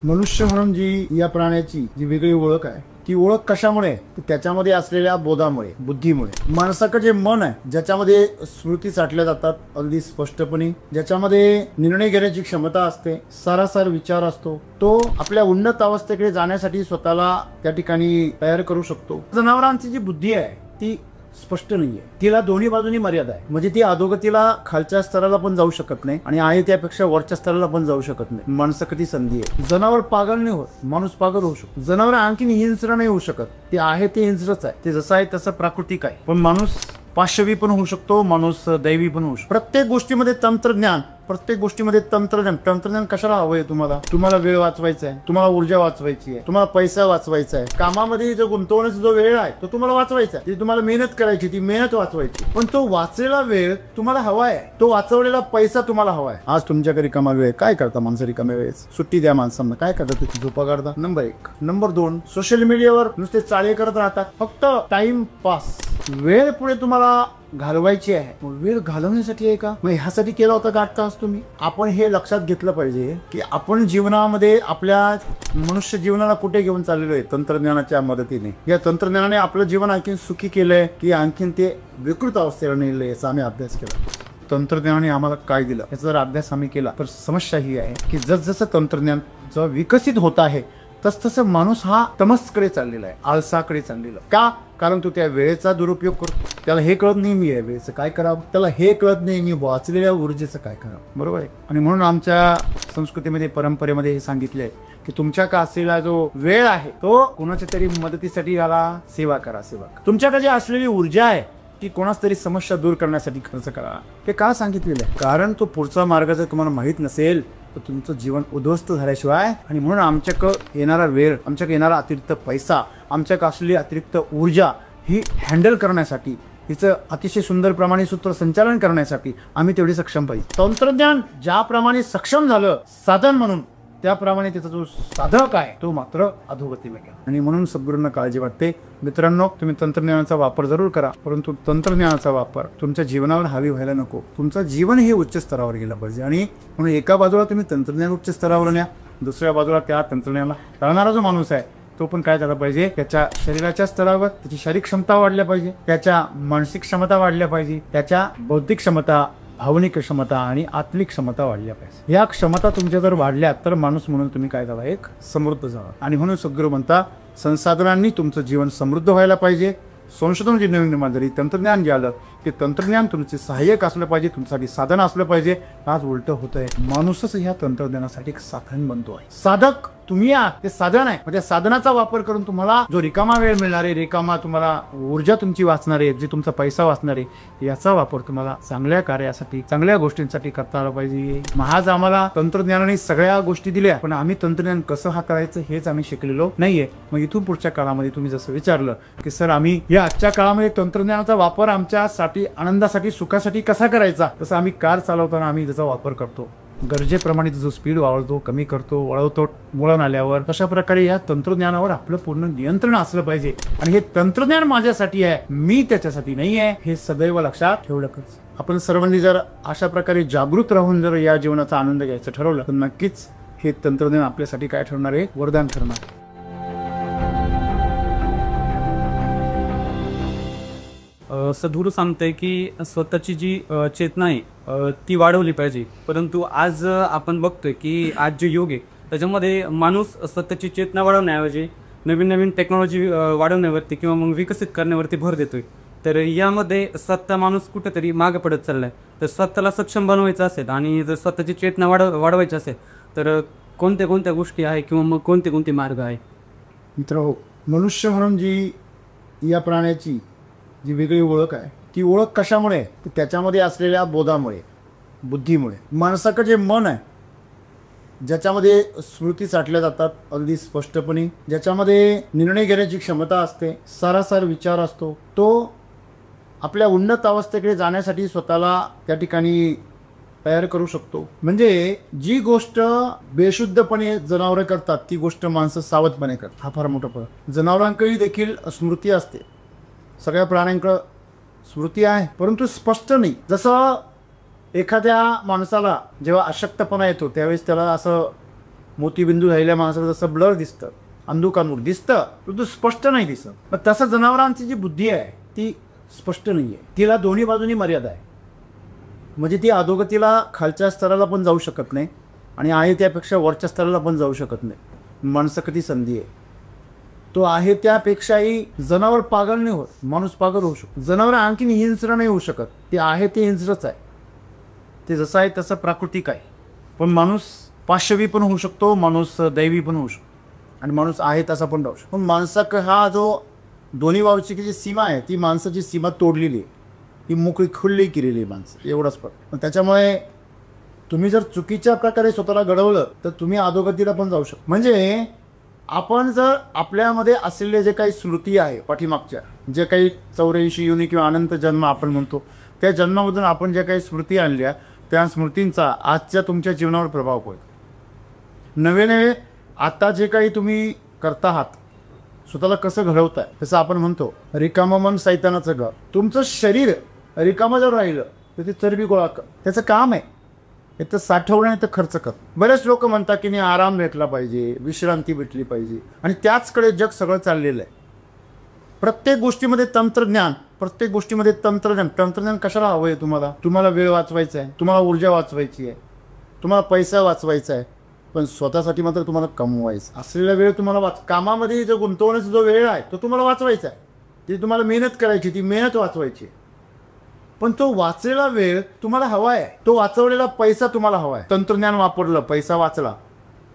मनुष्य म्हणून जी या प्राण्याची जी वेगळी ओळख आहे ती ओळख कशामुळे त्याच्यामध्ये असलेल्या बोधामुळे बुद्धीमुळे माणसाचं जे मन आहे ज्याच्यामध्ये स्मृती साठल्या जातात अगदी स्पष्टपणे ज्याच्यामध्ये निर्णय घेण्याची क्षमता असते सारासार विचार असतो तो आपल्या उन्नत अवस्थेकडे जाण्यासाठी स्वतःला त्या ठिकाणी तयार करू शकतो। जनावरांची जी बुद्धी आहे ती स्पष्ट नाहीये, तिला दोन्ही बाजूनी मर्यादा आहे। म्हणजे ती अधोगतीला खालच्या स्तराला पण जाऊ शकत नाही आणि आहे त्यापेक्षा वरच्या स्तराला पण जाऊ शकत नाही। माणसं कधी संधी आहे, जनावर पागल नाही होत, माणूस पागल होऊ शकतो। जनावर आणखीन हिंस्र नाही होऊ शकत, ते आहे ते हिंस्रच आहे, ते जसं आहे तसं प्राकृतिक आहे। पण माणूस पाशवी पण होऊ शकतो, माणूस दैवी पण होऊ शकतो। प्रत्येक गोष्टीमध्ये तंत्रज्ञान, प्रत्येक गोष्टीमध्ये तंत्रज्ञान कशाला हवंय तुम्हाला वेळ वाचवायचा आहे, तुम्हाला ऊर्जा वाचवायची आहे, तुम्हाला पैसा वाचवायचा आहे, कामामध्ये जो गुंतवण्याचा जो वेळ आहे तो तुम्हाला वाचवायचा आहे, तुम्हाला मेहनत करायची, ती मेहनत वाचवायची। पण तो वाचलेला वेळ तुम्हाला हवा आहे, तो वाचवलेला पैसा तुम्हाला हवा आहे। आज तुमच्याकडे रिकामा वेळ, काय करता माणसं रिकाम्या वेळेस? सुट्टी द्या माणसांना, काय करता? त्याची झोपा काढता। नंबर 1। नंबर 2, सोशल मीडियावर नुसते चाळे करत राहतात, फक्त टाइम पास। वेळ पुढे तुम्हाला घालवायची आहे, वेळ घालवण्यासाठी आहे का? मग ह्यासाठी केला होता का 8 तास तुम्ही? आपण हे लक्षात घेतलं पाहिजे की आपण जीवनामध्ये आपल्या मनुष्य जीवनाला कुठे घेऊन चाललेलो आहे तंत्रज्ञानाच्या मदतीने। या तंत्रज्ञानाने आपलं जीवन आणखीन सुखी केलंय की आणखीन ते विकृत अवस्थेला नेलंय याचा आम्ही अभ्यास केला। तंत्रज्ञानाने आम्हाला काय दिलं याचा जर अभ्यास आम्ही केला तर समस्या ही आहे की जसजसं तंत्रज्ञान विकसित होत आहे तसतसं माणूस हा तमसकडे चाललेला आहे, आळसाकडे चाललेला। का? कारण तो त्या वेळेचा दुरुपयोग करतो। त्याला हे कळत नाही मी या वेळेचं काय करावं, त्याला हे कळत नाही मी वाचलेल्या ऊर्जेचं काय करावं, बरोबर आहे? आणि म्हणून आमच्या संस्कृतीमध्ये परंपरेमध्ये हे सांगितले आहे की तुमच्या का असलेला जो वेळ आहे तो कोणाच्या तरी मदतीसाठी याला सेवा करा। तुमच्याकडे जी असलेली ऊर्जा आहे ती कोणाच तरी समस्या दूर करण्यासाठी खर्च करा। ते का सांगितलेलं आहे? कारण तो पुढचा मार्ग जर तुम्हाला माहित नसेल तर तुमचं जीवन उद्ध्वस्त झाल्याशिवाय, आणि म्हणून आमच्याकडे येणारा वेळ, आमच्याकडे येणारा अतिरिक्त पैसा, आमच्याकडे असलेली अतिरिक्त ऊर्जा ही हँडल करण्यासाठी, हिचं अतिशय सुंदर प्रमाणे सूत्र संचालन करण्यासाठी आम्ही तेवढे सक्षम पाहिजे। तंत्रज्ञान ज्याप्रमाणे सक्षम झालं साधन म्हणून, त्याप्रमाणे त्याचा जो साधक आहे तो मात्र अधोगतीला गेला। आणि म्हणून सद्गुरूंना काळजी वाटते, मित्रांनो तुम्ही तंत्रज्ञानाचा वापर जरूर करा, परंतु तंत्रज्ञानाचा वापर तुमच्या जीवनावर हावी व्हायला नको। तुमचं जीवन हे उच्च स्तरावर गेलं पाहिजे आणि म्हणून एका बाजूला तुम्ही तंत्रज्ञान उच्च स्तरावर न्या, दुसऱ्या बाजूला त्या तंत्रज्ञानाला टाळणारा जो माणूस आहे तो पण काय झाला पाहिजे, त्याच्या शरीराच्या स्तरावर त्याची शारीरिक क्षमता वाढल्या पाहिजे, त्याच्या मानसिक क्षमता वाढल्या पाहिजे, त्याच्या बौद्धिक क्षमता, भावनिक क्षमता आणि आत्मिक क्षमता वाढल्या पाहिजे। या क्षमता तुमच्या जर वाढल्या तर माणूस म्हणून तुम्ही काय झाला, एक समृद्ध झाला। आणि म्हणून सद्गुरू म्हणता संसाधनांनी तुमचं जीवन समृद्ध व्हायला पाहिजे। संशोधन जे नवीन निर्माण झाली, तंत्रज्ञान जे आलं ते तंत्रज्ञान तुमचे सहाय्यक असलं पाहिजे, तुमच्यासाठी साधन असलं पाहिजे। आज उलट होतंय, माणूसच ह्या तंत्रज्ञानासाठी एक साधन बनतो आहे। साधक तुम्ही आहात, ते साधन आहे। म्हणजे साधनाचा वापर करून तुम्हाला जो रिकामा वेळ मिळणार आहे, रिकामा तुम्हाला ऊर्जा तुमची वाचणार आहे, जे तुमचा पैसा वाचणार आहे, याचा वापर तुम्हाला चांगल्या कार्यासाठी, चांगल्या गोष्टींसाठी करता आला पाहिजे। महाज आम्हाला तंत्रज्ञानाने सगळ्या गोष्टी दिल्या, पण आम्ही तंत्रज्ञान कसं हाताळायचं हेच आम्ही शिकलेलो नाहीये। मग इथून पुढच्या काळामध्ये तुम्ही जसं विचारलं की सर आम्ही या आजच्या काळामध्ये तंत्रज्ञानाचा वापर आमच्यासाठी, आनंदासाठी, सुखासाठी कसा करायचा, तसं आम्ही कार चालवताना आम्ही त्याचा वापर करतो। गरजेप्रमाणे जो स्पीड वाढवतो, कमी करतो, वळवतो वळण आल्यावर, तशा प्रकारे या तंत्रज्ञानावर आपलं पूर्ण नियंत्रण असलं पाहिजे। आणि हे तंत्रज्ञान माझ्यासाठी आहे, मी त्याच्यासाठी नाही आहे, हे सदैव लक्षात ठेवलं पाहिजे। आपण सर्वांनी जर अशा प्रकारे जागृत राहून जर या जीवनाचा आनंद घ्यायचं ठरवलं तर नक्कीच हे तंत्रज्ञान आपल्यासाठी काय ठरणार आहे, वरदान ठरणार। सद्गुरू सांगते की स्वतःची जी चेतना आहे ती वाढवली पाहिजे, परंतु आज आपण बघतोय की आज जे युग आहे त्याच्यामध्ये माणूस स्वतःची चेतना वाढवण्याऐवजी नवीन नवीन टेक्नॉलॉजी वाढवण्यावरती किंवा मग विकसित करण्यावरती भर देतोय। तर यामध्ये स्वतः माणूस कुठेतरी मागे पडत चाललाय। तर स्वतःला सक्षम बनवायचं असेल आणि जर स्वतःची चेतना वाढवायची असेल तर कोणत्या गोष्टी आहे किंवा मग कोणते मार्ग आहे? मित्र, मनुष्य म्हणून जी या प्राण्याची जी वेगळी ओळख आहे ती ओळख कशामुळे, त्याच्यामध्ये असलेल्या बोधामुळे, बुद्धीमुळे। माणसाचं जे मन आहे ज्याच्यामध्ये स्मृती साठल्या जातात अगदी स्पष्टपणे, ज्याच्यामध्ये निर्णय घेण्याची क्षमता असते, सारासार विचार असतो, तो आपल्या उन्नत अवस्थेकडे जाण्यासाठी स्वतःला त्या ठिकाणी तयार करू शकतो। म्हणजे जी गोष्ट बेशुद्धपणे जनावरं करतात ती गोष्ट माणसं सावधपणे करतात। हा फार मोठा फरक। जनावरांकडे देखील स्मृती असते, सगळ्या प्राण्यांकडे स्मृती आहे, परंतु स्पष्ट नाही। जसं एखाद्या माणसाला जेव्हा अशक्तपणा येतो त्यावेळेस त्याला असं मोतीबिंदू राहिल्या माणसाला जसं ब्लर दिसतं, अंधुकानूर दिसतं, परंतु स्पष्ट नाही दिसत. पण तसं जनावरांची जी बुद्धी आहे ती स्पष्ट नाही आहे, तिला दोन्ही बाजूनी मर्यादा आहे. म्हणजे ती अधोगतीला खालच्या स्तराला पण जाऊ शकत नाही आणि आहे त्यापेक्षा वरच्या स्तराला पण जाऊ शकत नाही. माणसं कधी संधी आहे, तो आहे त्यापेक्षाही जनावर पागल नाही होत, माणूस पागल होऊ शकतो. जनावर आणखीन हिंस्र नाही होऊ शकत, ते आहे ते हिंस्रच आहे, ते जसं आहे तसं प्राकृतिक आहे. पण माणूस पाशवी पण होऊ शकतो, माणूस दैवी पण होऊ शकतो आणि माणूस आहे तसा पण राहू शकतो. पण माणसाक हा जो दोन्ही बाजूची जी सीमा आहे ती माणसाची सीमा तोडलेली आहे, ती मोकळी खुल्ली केलेली आहे माणसं, एवढंच फरक. पण त्याच्यामुळे तुम्ही जर चुकीच्या प्रकारे स्वतःला घडवलं तर तुम्ही अधोगतीला पण जाऊ शकता. म्हणजे आपण जर आपल्यामध्ये असलेले जे काही स्मृती आहे पाठीमागच्या, जे काही 84 योनी किंवा अनंत जन्म आपण म्हणतो, त्या जन्मामधून आपण ज्या काही स्मृती आणल्या त्या स्मृतींचा आजच्या तुमच्या जीवनावर प्रभाव पडतो. नवे नवे आता जे काही तुम्ही करता आहात, स्वतःला कसं घडवताय, तसं आपण म्हणतो रिकामं मन सैतानाचं घर. तुमचं शरीर रिकामं जर राहिलं तर ते चरबी गोळा कर, त्याचं काम आहे एक तर साठवणं नाही तर खर्च कर. बरेच लोक म्हणतात की नाही आराम भेटला पाहिजे, विश्रांती भेटली पाहिजे आणि त्याचकडे जग सगळं चाललेलं आहे. प्रत्येक गोष्टीमध्ये तंत्रज्ञान, प्रत्येक गोष्टीमध्ये तंत्रज्ञान कशाला हवं आहे तुम्हाला? तुम्हाला वेळ वाचवायचा आहे, तुम्हाला ऊर्जा वाचवायची आहे, तुम्हाला पैसा वाचवायचा आहे, पण स्वतःसाठी मात्र तुम्हाला कमवायचं. असलेला वेळ तुम्हाला कामामध्ये जो गुंतवण्याचा जो वेळ आहे तो तुम्हाला वाचवायचा आहे, ती तुम्हाला मेहनत करायची, ती मेहनत वाचवायची. पण तो वाचलेला वेळ तुम्हाला हवा आहे, तो वाचवलेला पैसा तुम्हाला हवा आहे. तंत्रज्ञान वापरलं, पैसा वाचला,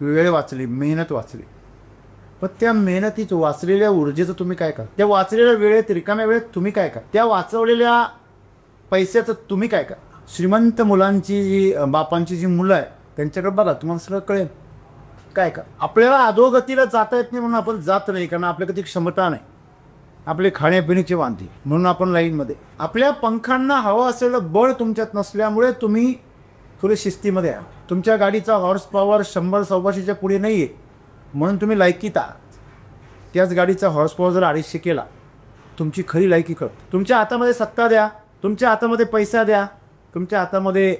वेळ वाचली, मेहनत वाचली, पण त्या मेहनतीचं वाचलेल्या ऊर्जेचं तुम्ही काय करा? त्या वाचलेल्या वेळेत, रिकाम्या वेळेत तुम्ही काय करा? त्या वाचवलेल्या पैशाचं तुम्ही काय करा? श्रीमंत मुलांची जी बापांची जी मुलं आहे त्यांच्याकडे बघा, तुम्हाला सगळं कळेल काय का. आपल्याला अधोगतीला जाता येत नाही म्हणून आपण जात नाही, कारण आपल्याकडे ती क्षमता नाही, आपले खाण्यापिण्याची वांधी, म्हणून आपण लाईनमध्ये. आपल्या पंखांना हवं असलेलं बळ तुमच्यात नसल्यामुळे तुम्ही थोडे शिस्तीमध्ये आहे. तुमच्या गाडीचा हॉर्स पॉवर 100-125च्या पुढे नाही आहे म्हणून तुम्ही लायकीत आहात. त्याच गाडीचा हॉर्स पॉवर जर 250 केला, तुमची खरी लायकी कळत. तुमच्या हातामध्ये सत्ता द्या, तुमच्या हातामध्ये पैसा द्या, तुमच्या हातामध्ये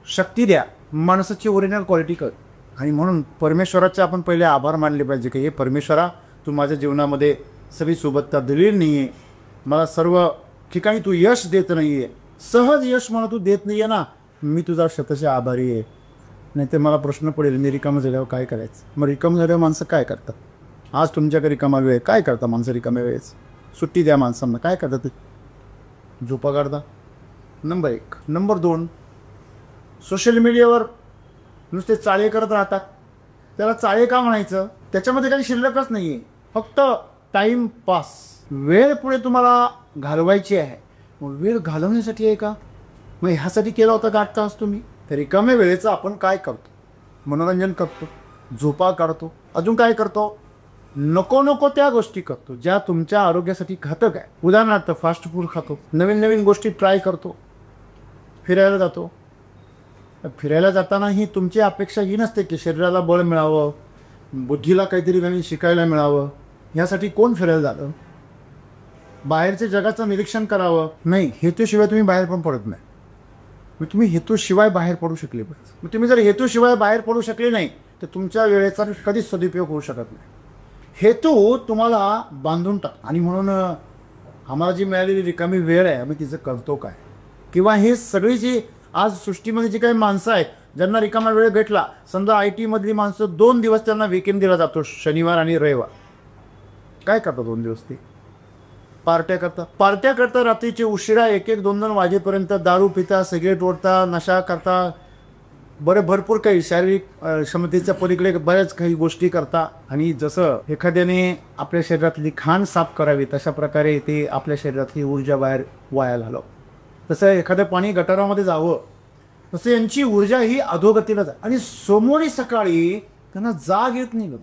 शक्ती द्या, माणसाची ओरिजिनल क्वालिटी कळत. आणि म्हणून परमेश्वराचे आपण पहिले आभार मानले पाहिजे की हे परमेश्वरा, तू माझ्या जीवनामध्ये सगळी सोबतता दिलेली नाही आहे, मला सर्व ठिकाणी तू यश देत नाही आहे, सहज यश मला तू देत नाही आहे ना, मी तुझा शतशः आभारी आहे. नाही तर मला प्रश्न पडेल मी रिकामं झाल्यावर काय करायचं. मग रिकामं झाल्यावर माणसं काय करतात? आज तुमच्याकडे रिकामा वेळ काय करता माणसं? रिकाम्या वेळेस सुट्टी द्या माणसांना, काय करतात ते? झोपा काढता. नंबर 1. नंबर 2, सोशल मीडियावर नुसते चाळे करत राहतात. त्याला चाळे का म्हणायचं? त्याच्यामध्ये काही शिल्लकच नाही आहे, फक्त टाईमपास. वेळ पुढे तुम्हाला घालवायची आहे, मग वेळ घालवण्यासाठी आहे का? मग ह्यासाठी केला होता का 8 तास तुम्ही? तर रिकाम्या वेळेचं आपण काय करतो? मनोरंजन करतो, झोपा काढतो, अजून काय करतो? नको नको त्या गोष्टी करतो ज्या तुमच्या आरोग्यासाठी घातक आहे. उदाहरणार्थ फास्ट फूड खातो, नवीन नवीन गोष्टी ट्राय करतो, फिरायला जातो. फिरायला जातानाही तुमची अपेक्षा ही नसते की शरीराला बळ मिळावं, बुद्धीला काहीतरी नवीन शिकायला मिळावं. ह्यासाठी कोण फिरायला जातं? बाहेरच्या जगाचं निरीक्षण करावं नाही, हेतूशिवाय तुम्ही बाहेर पण पडत नाही. मग तुम्ही हेतूशिवाय बाहेर पडू शकले पाहिजे. मग तुम्ही जर हेतूशिवाय बाहेर पडू शकले नाही तर तुमच्या वेळेचा कधीच सदुपयोग होऊ शकत नाही. हेतू तुम्हाला बांधून टाक. आणि म्हणून आम्हाला जी मिळालेली रिकामी वेळ आहे आम्ही तिचं करतो काय? किंवा हे सगळी जी आज सृष्टीमध्ये जी काही माणसं आहेत ज्यांना रिकामा वेळ भेटला, समजा IT मधली माणसं 2 दिवस त्यांना वीकेंड दिला जातो, शनिवार आणि रविवार. काय करतात 2 दिवस? ते पार्ट्या करता रात्रीचे उशिरा 1-1, 2-2 वाजेपर्यंत दारू पिता, सिगरेट ओढता, नशा करता, भरपूर काही शारीरिक क्षमतेच्या पलीकडे बऱ्याच काही गोष्टी करता. आणि जसं एखाद्याने आपल्या शरीरातली घाण साफ करावी तशा प्रकारे ते आपल्या शरीरातली ऊर्जा बाहेर वाया घालव. तसं एखादं पाणी गटारामध्ये जावं, तसं यांची ऊर्जा ही अधोगतीला जा. आणि सोमवारी सकाळी त्यांना जाग येत नाही. लोक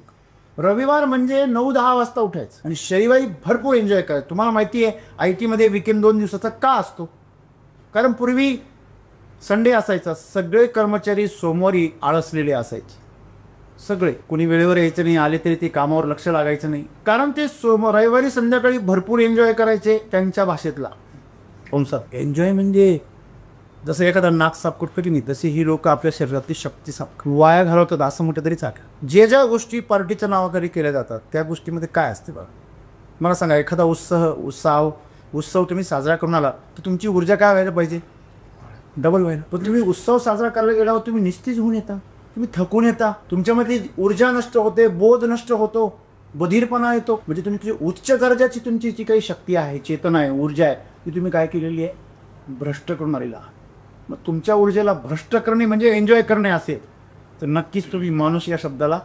रविवार म्हणजे 9-10 वाजता उठायचं आणि शनिवारी भरपूर एन्जॉय करायचं. तुम्हाला माहिती आहे IT मध्ये वीकेंड 2 दिवसाचा का असतो? कारण पूर्वी संडे असायचा, सगळे कर्मचारी सोमवारी आळसलेले असायचे. सगळे, कोणी वेळेवर यायचं नाही, आले तरी ते कामावर लक्ष लागायचं नाही, कारण ते रविवारी संध्याकाळी भरपूर एन्जॉय करायचे त्यांच्या भाषेतला. एन्जॉय म्हणजे जसं एखादा नाक साफ करतो की नाही, तशी ही लोक आपल्या शरीरातली शक्ती साफ वाया घालवतात असं म्हटलं तरी चालेल. ज्या गोष्टी पार्टीच्या नावाखाली केल्या जातात त्या गोष्टीमध्ये काय असते बघा. मला सांगा, एखादा उत्सव तुम्ही साजरा करून आला तर तुमची ऊर्जा काय व्हायला पाहिजे? डबल व्हायला. पण तुम्ही उत्सव साजरा करायला गेल्यावर तुम्ही निस्तेज होऊन येता, तुम्ही थकून येता, तुमच्यामध्ये ऊर्जा नष्ट होते, बोध नष्ट होतो, बधीरपणा येतो. म्हणजे तुमची उच्च दर्जाची तुमची जी काही शक्ती आहे, चेतना आहे, ऊर्जा आहे, ती तुम्ही काय केलेली आहे? भ्रष्ट करून आलेला आहात. मग तुमच्या ऊर्जेला भ्रष्ट करणे म्हणजे एन्जॉय करणे असेल तर नक्कीच तुम्ही माणूस या शब्दाला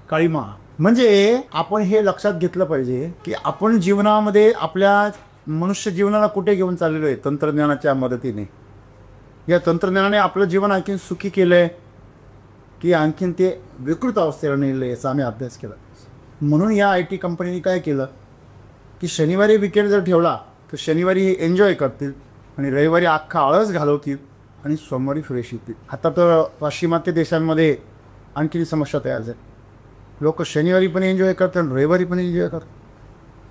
काळीमा. म्हणजे आपण हे लक्षात घेतलं पाहिजे की आपण जीवनामध्ये आपल्या मनुष्य जीवनाला कुठे घेऊन चाललेलो आहे? तंत्रज्ञानाच्या मदतीने. या तंत्रज्ञानाने आपलं जीवन आणखीन सुखी केलं आहे की आणखीन ते विकृत अवस्थेला नेलं आहे, याचा आम्ही अभ्यास केला. म्हणून या IT कंपनीने काय केलं की शनिवारी विकेंड जर ठेवला तर शनिवारी हे एन्जॉय करतील आणि रविवारी अख्खा आळस घालवतील आणि सोमवारी फ्रेश येतील. आता तर पाश्चिमात्य देशांमध्ये आणखी समस्या तयार झाली. लोक शनिवारी पण एन्जॉय करतात आणि रविवारी पण एन्जॉय करतात.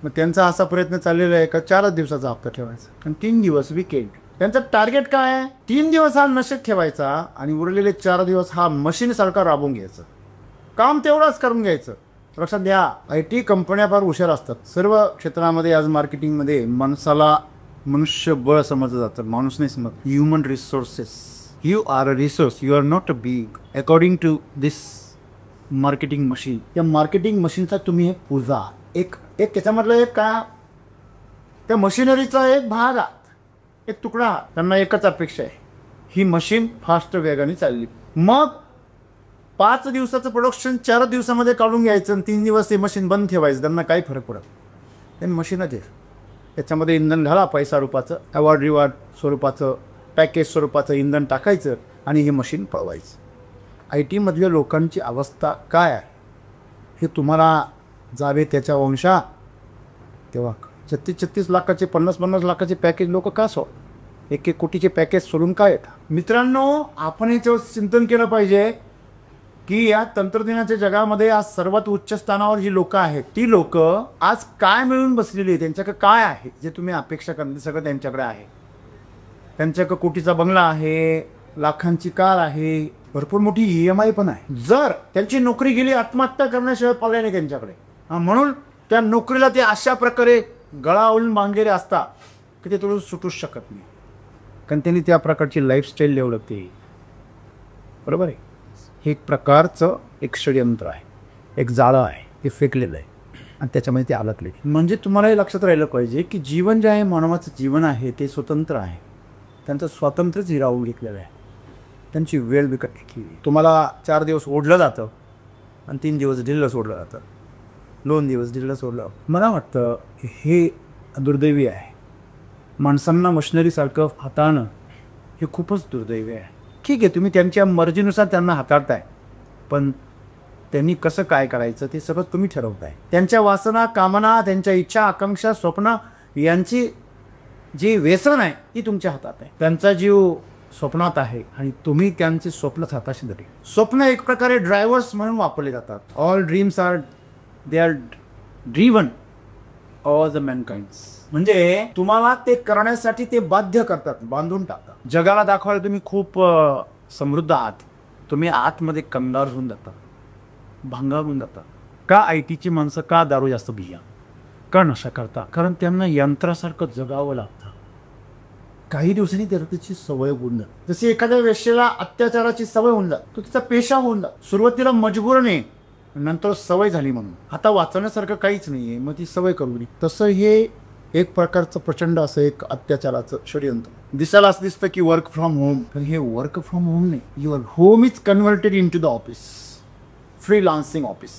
मग त्यांचा असा प्रयत्न चाललेला आहे का 4 दिवसाचा हप्ता ठेवायचा आणि 3 दिवस विकेंड. त्यांचं टार्गेट काय आहे? 3 दिवस हा नशेत ठेवायचा आणि उरलेले 4 दिवस हा मशीनसारखा राबवून घ्यायचं, काम तेवढंच करून घ्यायचं. लक्षात द्या, IT कंपन्या फार हुशार असतात. सर्व क्षेत्रामध्ये आज मार्केटिंगमध्ये माणसाला मनुष्यबळ समजलं जातं, माणूस नाही समजत. Human resources. You are a resource, you are not a big according to this marketing machine. त्या मार्केटिंग मशीनचा तुम्ही एक पूजा, एक त्याच्यामधलं एक काय, त्या मशिनरीचा एक भाग आहात, एक तुकडा आहात. त्यांना एकच अपेक्षा आहे, ही मशीन फास्ट वेगाने चालली. मग 5 दिवसाचं प्रोडक्शन 4 दिवसामध्ये काढून घ्यायचं आणि 3 दिवस ते मशीन बंद ठेवायचं. त्यांना काही फरक पडत नाही. ते मशीनच आहे. त्याच्यामध्ये इंधन घाला, पैसा रूपाचं, अवॉर्ड रिवॉर्ड स्वरूपाचं, पॅकेज स्वरूपाचं इंधन टाकायचं आणि हे मशीन पळवायचं. IT मधल्या लोकांची अवस्था काय आहे हे तुम्हाला जावे त्याच्या वंशा तेव्हा. 36 लाखाचे 50 लाखाचे पॅकेज लोक का 1 कोटीचे पॅकेज सोडून काय येतात? मित्रांनो, आपण याच्यावर चिंतन केलं पाहिजे की या तंत्रज्ञानाच्या जगामध्ये आज सर्वात उच्च स्थानावर जी लोक आहेत ती लोक आज काय मिळून बसलेली आहे? त्यांच्याकडे काय आहे जे तुम्ही अपेक्षा करते? सगळं त्यांच्याकडे आहे. त्यांच्याकडे कोटीचा बंगला आहे, लाखांची कार आहे, भरपूर मोठी EMI पण आहे. जर त्यांची नोकरी गेली, आत्महत्या करण्याशिवाय पर्याय नाही त्यांच्याकडे. म्हणून त्या नोकरीला ते अशा प्रकारे गळावून बांधलेले असतात की ते थोडं सुटूच शकत नाही, कारण त्यांनी त्या प्रकारची लाईफस्टाईल डेव्हलप केली. बरोबर आहे. हे एक प्रकारचं एक षडयंत्र आहे, एक जाळं आहे, ते फेकलेलं आहे आणि त्याच्यामध्ये ते अडकले. म्हणजे तुम्हाला हे लक्षात राहिलं पाहिजे की जीवन जे आहे, मानवाचं जीवन आहे, ते स्वतंत्र आहे. त्यांचं स्वातंत्र्यच हिरावून घेतलेलं आहे, त्यांची वेळ विकत घेतली. तुम्हाला 4 दिवस ओढलं जातं आणि 3 दिवस ढिल्लं सोडलं जातं, 2 दिवस ढिल्लं सोडलं. मला वाटतं हे दुर्दैवी आहे. माणसांना मशिनरीसारखं हाताळणं हे खूपच दुर्दैवी आहे. ठीक आहे, तुम्ही त्यांच्या मर्जीनुसार त्यांना हाताळताय, पण त्यांनी कसं काय करायचं ते सगळं तुम्ही ठरवताय. त्यांच्या वासना, कामना, त्यांच्या इच्छा, आकांक्षा, स्वप्न यांची जी व्यसन आहे ती तुमच्या हातात आहे. त्यांचा जीव स्वप्नात आहे आणि तुम्ही त्यांचे स्वप्न हाताशी धरले. स्वप्न एक प्रकारे ड्रायव्हर्स म्हणून वापरले जातात. All dreams are driven all the mankinds. म्हणजे तुम्हाला ते करण्यासाठी ते बाध्य करतात, बांधून टाकतात. जगाला दाखवायला तुम्ही खूप समृद्ध आहात, तुम्ही आतमध्ये कंगार होऊन जाता, भांगार होऊन जाता. का ITची माणसं का दारू जास्त पिया, का नशा करता? कारण त्यांना यंत्रासारखं जगावं लागतं. काही दिवसांनी त्याची सवय होऊन जाते. जशी एखाद्या वेश्येला अत्याचाराची सवय होऊन जात, तो तिचा पेशा होऊन जात. सुरुवातीला मजबूरने, नंतर सवय झाली म्हणून. आता वाचवण्यासारखं काहीच नाहीये, मग ती सवय करू नये. तसं हे एक प्रकारचं प्रचंड असं एक अत्याचाराचं षडयंत्र. दिसायला असं दिसतं की वर्क फ्रॉम होम, पण हे वर्क फ्रॉम होम नाही. Your home is converted into the office, freelancing office.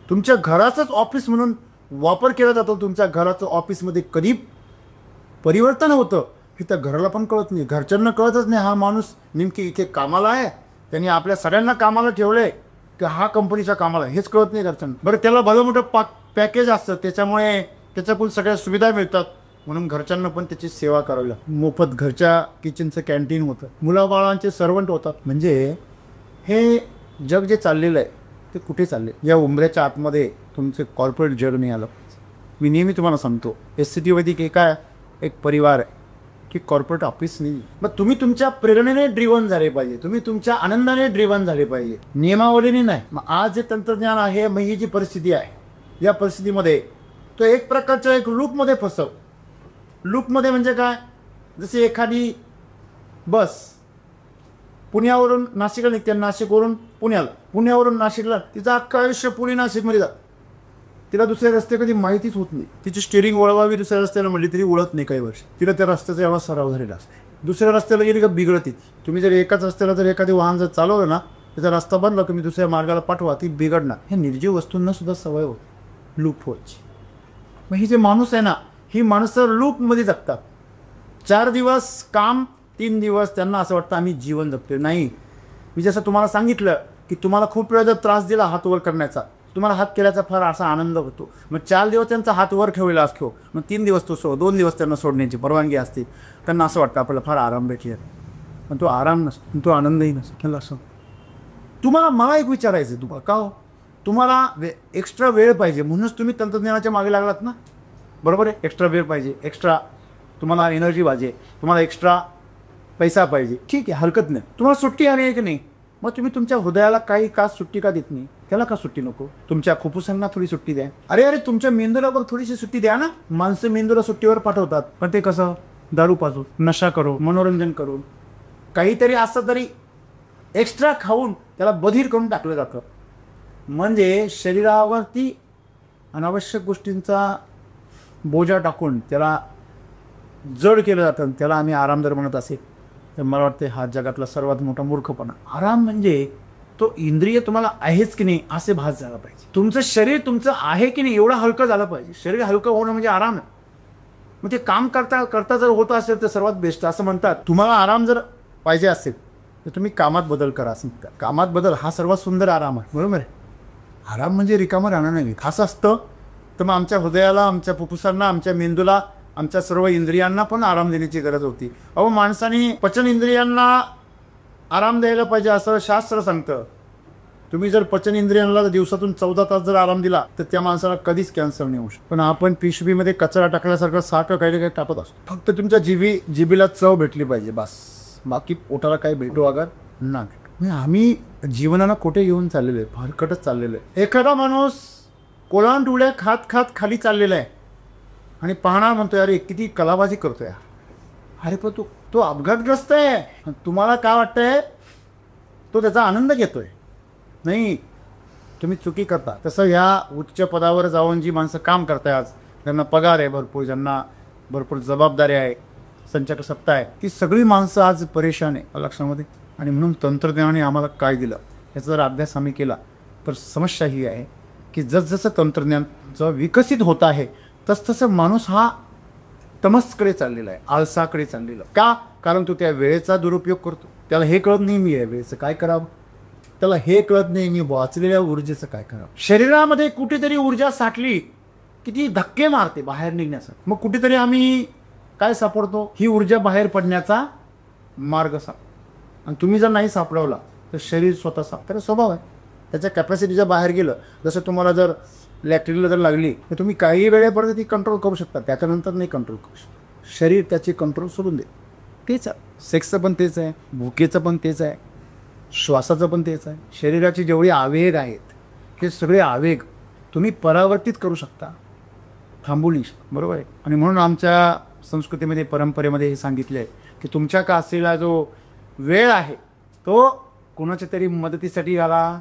तुमच्या घराचंच ऑफिस म्हणून वापर केला जातो. तुमच्या घराचं ऑफिसमध्ये कधी परिवर्तन होतं हे त्या घराला पण कळत नाही, घरच्यांना कळतच नाही. हा माणूस नेमकी इथे कामाला आहे, त्यांनी आपल्या सगळ्यांना कामाला ठेवलंय की हा कंपनीच्या कामाला, हेच कळत नाही घरच्यांना. बरं, त्याला भलं मोठं पॅकेज असतं, त्याच्यामुळे त्याच्याकडून सगळ्या सुविधा मिळतात, म्हणून घरच्यांना पण त्याची सेवा करावी लागते. मोफत घरच्या किचनचं कॅन्टीन होतं, मुलाबाळांचे सर्वंट होतात. म्हणजे हे जग जे चाललेलं आहे ते कुठे चालले? या उंबऱ्याच्या आतमध्ये तुमचे कॉर्पोरेट जग नाही आलं. मी नेहमी तुम्हाला सांगतो, SCT वैदिक एक परिवार आहे. की कॉर्पोरेट ऑफिस नाही. मग तुम्ही तुमच्या प्रेरणेने ड्रिव्हन झाले पाहिजे, तुम्ही तुमच्या आनंदाने ड्रिव्हन झाले पाहिजे, नियमावलीने नाही. मग आज जे तंत्रज्ञान आहे, मग ही जी परिस्थिती आहे, या परिस्थितीमध्ये तो एक प्रकारच्या एक लूपमध्ये फसव. लूपमध्ये म्हणजे काय, जसे एखादी बस पुण्यावरून नाशिकला निघते, नाशिकवरून पुण्याला, पुण्यावरून नाशिकला, तिचं अख्खं आयुष्य पुणे नाशिकमध्ये जात, तिला दुसऱ्या रस्ते कधी माहितीच होत नाही. तिची स्टेअरिंग वळवावी दुसऱ्या रस्त्याला म्हणली तरी वळत नाही काही वर्ष. तिला त्या रस्त्याचा एवढा सराव झालेला असते. दुसऱ्या रस्त्याला गेली का बिघडत येते. तुम्ही जर एकाच रस्त्याला जर एखादी वाहन जर चालवलं ना, त्याचा रस्ता बनला की मी दुसऱ्या मार्गाला पाठवा, ती बिघडणार. ह्या निर्जीव वस्तूंना सुद्धा सवय होत लूप व्हायची. मग ही जे माणूस आहे ना, ही माणसं लूपमध्ये जगतात. 4 दिवस काम, 3 दिवस त्यांना असं वाटतं आम्ही जीवन जगतोय. नाही, मी जसं तुम्हाला सांगितलं की तुम्हाला खूप वेळा जर त्रास दिला हात वर करण्याचा, तुम्हाला हात केल्याचा फार असा आनंद होतो. मग 4 दिवस त्यांचा हात वर ठेवलेला असतो, मग 3 दिवस तो 2 दिवस त्यांना सोडण्याची परवानगी असते. त्यांना असं वाटतं आपल्याला फार आराम भेटले, पण तो आराम नसतो, तो आनंदही नसतो. त्याला असं तुम्हाला, मला एक विचारायचं आहे, तुम्हाला का हो, तुम्हाला एक्स्ट्रा वेळ पाहिजे म्हणूनच तुम्ही तंत्रज्ञानाच्या मागे लागलात ना, बरोबर आहे. एक्स्ट्रा वेळ पाहिजे, एक्स्ट्रा तुम्हाला एनर्जी पाहिजे, तुम्हाला एक्स्ट्रा पैसा पाहिजे, ठीक आहे, हरकत नाही. तुम्हाला सुट्टी आली आहे की नाही, मग तुम्ही तुमच्या हृदयाला काही का सुट्टी का देत नाही, त्याला का सुट्टी नको. तुमच्या फुफ्फुसांना थोडी सुट्टी द्या. अरे तुमच्या मेंदूला पण थोडीशी सुट्टी द्या ना. माणसं मेंदूला सुट्टीवर पाठवतात, पण ते कसं, दारू पाजून, नशा करून, मनोरंजन करून, काहीतरी असं तरी एक्स्ट्रा खाऊन त्याला बधीर करून टाकलं जातं. म्हणजे शरीरावरती अनावश्यक गोष्टींचा बोजा टाकून त्याला जड केलं जातं, त्याला आम्ही आराम जर म्हणत असेल तर मला वाटतं हा जगातला सर्वात मोठा मूर्खपणा. आराम म्हणजे तो इंद्रिय तुम्हाला आहेच की नाही असे भास झाला पाहिजे. तुमचं शरीर तुमचं आहे की नाही एवढं हलकं झालं पाहिजे. शरीर हलकं होणं म्हणजे आराम आहे. मग ते काम करता करता जर होत असेल तर सर्वात बेस्ट. असं म्हणतात तुम्हाला आराम जर पाहिजे असेल तर तुम्ही कामात बदल करा. असं म्हणतात, कामात बदल हा सर्वात सुंदर आराम आहे, बरोबर आहे. आराम म्हणजे रिकामं राहणं नाही. असं असतं तर मग आमच्या हृदयाला, आमच्या फुफ्फुसांना, आमच्या मेंदूला, आमच्या सर्व इंद्रियांना पण आराम देण्याची गरज होती. अहो, माणसाने पचन इंद्रियांना आराम द्यायला पाहिजे असं शास्त्र सांगतं. तुम्ही जर पचन इंद्रियांना दिवसातून 14 तास जर आराम दिला तर त्या माणसाला कधीच कॅन्सर नाही होऊ शकत. पण आपण पिशवीमध्ये कचरा टाकल्यासारखं सारखं काही ना काही टाकत असतो. फक्त तुमच्या जिभेला चव भेटली पाहिजे बस, बाकी पोटाला काही भेटू अगर ना. आम्ही जीवनाला कुठे घेऊन चाललेलो आहे, फारकटच चाललेलो आहे. एखादा माणूस कोलांट उड्या खात खात खाली चाललेला आहे आणि पाहणार म्हणतोय अरे किती कलाबाजी करतोय. अरे पण तो अपघातग्रस्त आहे. तुम्हाला काय वाटतंय, तो त्याचा आनंद घेतोय. नाही, तुम्ही चुकी करता. तसं ह्या उच्च पदावर जाऊन जी माणसं काम करताय आज, ज्यांना पगार आहे भरपूर, ज्यांना भरपूर जबाबदारी आहे, संचालक सत्ता आहे, ती सगळी माणसं आज परेशान आहे लक्षामध्ये. आणि म्हणून तंत्रज्ञानाने आम्हाला काय दिलं याचा जर अभ्यास आम्ही केला तर समस्या ही आहे की जसजसं तंत्रज्ञान विकसित होत आहे तसतसं माणूस हा तमसकडे चाललेला आहे, आळसाकडे चाललेला. का? कारण तो त्या वेळेचा दुरुपयोग करतो. त्याला हे कळत नाही मी या वेळेचं काय करावं, त्याला हे कळत नाही मी वाचलेल्या ऊर्जेचं काय करावं. शरीरामध्ये कुठेतरी ऊर्जा साठली की ती धक्के मारते बाहेर निघण्यासाठी. मग कुठेतरी आम्ही काय सापडतो, ही ऊर्जा बाहेर पडण्याचा मार्ग सापडतो. आणि तुम्ही जर नाही सापडवला तर शरीर स्वतः त्याचा स्वभाव आहे, त्याच्या कॅपॅसिटीच्या बाहेर गेलं. जसं तुम्हाला जर लॅक्टरीला जर लागली तर तुम्ही काही वेळेपर्यंत ती कंट्रोल करू शकता, त्याच्यानंतर नाही कंट्रोल करू शकता. शरीर त्याची कंट्रोल सोडून दे. तेच आहे, सेक्सचं पण तेच आहे, भुकेचं पण तेच आहे, श्वासाचं पण तेच आहे. शरीराची जेवढी आवेग आहेत हे सगळे आवेग तुम्ही परावर्तित करू शकता, थांबवली, बरोबर आहे. आणि म्हणून आमच्या संस्कृतीमध्ये, परंपरेमध्ये हे सांगितले आहे की तुमच्या का असलेला जो वेळ आहे तो कोणाच्या तरी मदतीसाठी याला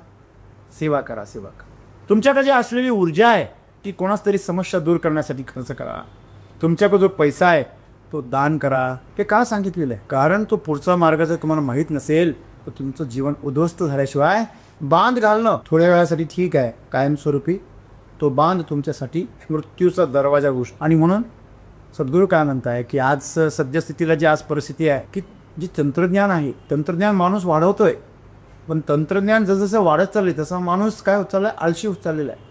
सेवा करा, सेवा करा. तुमच्याकडे जी असलेली ऊर्जा आहे ती कोणाच तरी समस्या दूर करण्यासाठी खर्च करा. तुमच्याकडे जो पैसा आहे तो दान करा. हे का सांगितलेलं आहे? कारण तो पुढचा मार्ग जर तुम्हाला माहीत नसेल तर तुमचं जीवन उद्ध्वस्त झाल्याशिवाय बांध घालणं थोड्या वेळासाठी ठीक आहे, कायमस्वरूपी तो बांध तुमच्यासाठी मृत्यूचा दरवाजा गोष्ट. आणि म्हणून सद्गुरू काय म्हणताय की आज सद्यस्थितीला जी आज परिस्थिती आहे की जी तंत्रज्ञान आहे, तंत्रज्ञान माणूस वाढवतोय, पण तंत्रज्ञान जसजसं वाढत चालले तसा माणूस काय होत चाललाय, आळशी होत चाललेला आहे.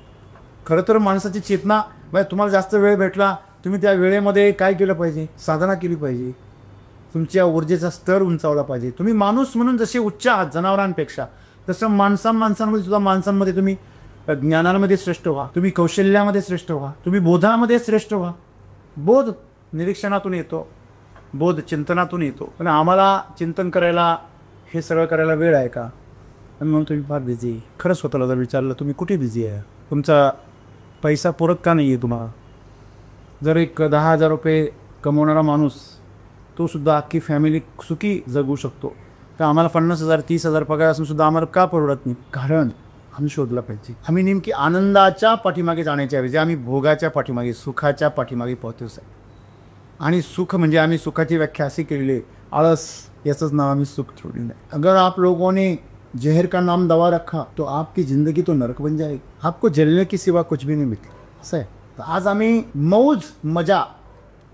खरं तर माणसाची चेतना, तुम्हाला जास्त वेळ भेटला, तुम्ही त्या वेळेमध्ये काय केलं पाहिजे, साधना केली पाहिजे, तुमच्या ऊर्जेचा स्तर उंचावला पाहिजे. तुम्ही माणूस म्हणून जसे उच्च आहात जनावरांपेक्षा, तसं माणसांमध्ये सुद्धा माणसांमध्ये तुम्ही ज्ञानामध्ये श्रेष्ठ व्हा, तुम्ही कौशल्यामध्ये श्रेष्ठ व्हा, तुम्ही बोधामध्ये श्रेष्ठ व्हा. बोध निरीक्षणातून येतो, बोध चिंतनातून येतो. पण आम्हाला चिंतन करायला, हे सगळं करायला वेळ आहे का? आणि म्हणून तुम्ही फार बिझी. खरं स्वतःला जर विचारलं तुम्ही कुठे बिझी आहे? तुमचा पैसा पुरत का नाही आहे तुम्हाला? जर एक 10,000 रुपये कमवणारा माणूस तो सुद्धा अख्खी फॅमिली सुखी जगू शकतो, तर आम्हाला 50,000 30,000 पगार असून सुद्धा आम्हाला का परवडत नाही? कारण आम्ही शोधला पाहिजे. आम्ही नेमकी आनंदाच्या पाठीमागे जाण्याच्या ऐवजी आम्ही भोगाच्या पाठीमागे, सुखाच्या पाठीमागे पोहतोच आहे. आणि सुख म्हणजे आम्ही सुखाची व्याख्या अशी केलेली आहे, आळस याचंच नाव आम्ही सुख छोड़ी नहीं. अगर आप लोगों ने जहर का नाम दवा रखा तो आपकी ज़िंदगी तो नरक बन जाएगी. आपको जलने की सिवा कुछ भी नहीं मिलती. असं आहे. तर आज आम्ही मौज मजा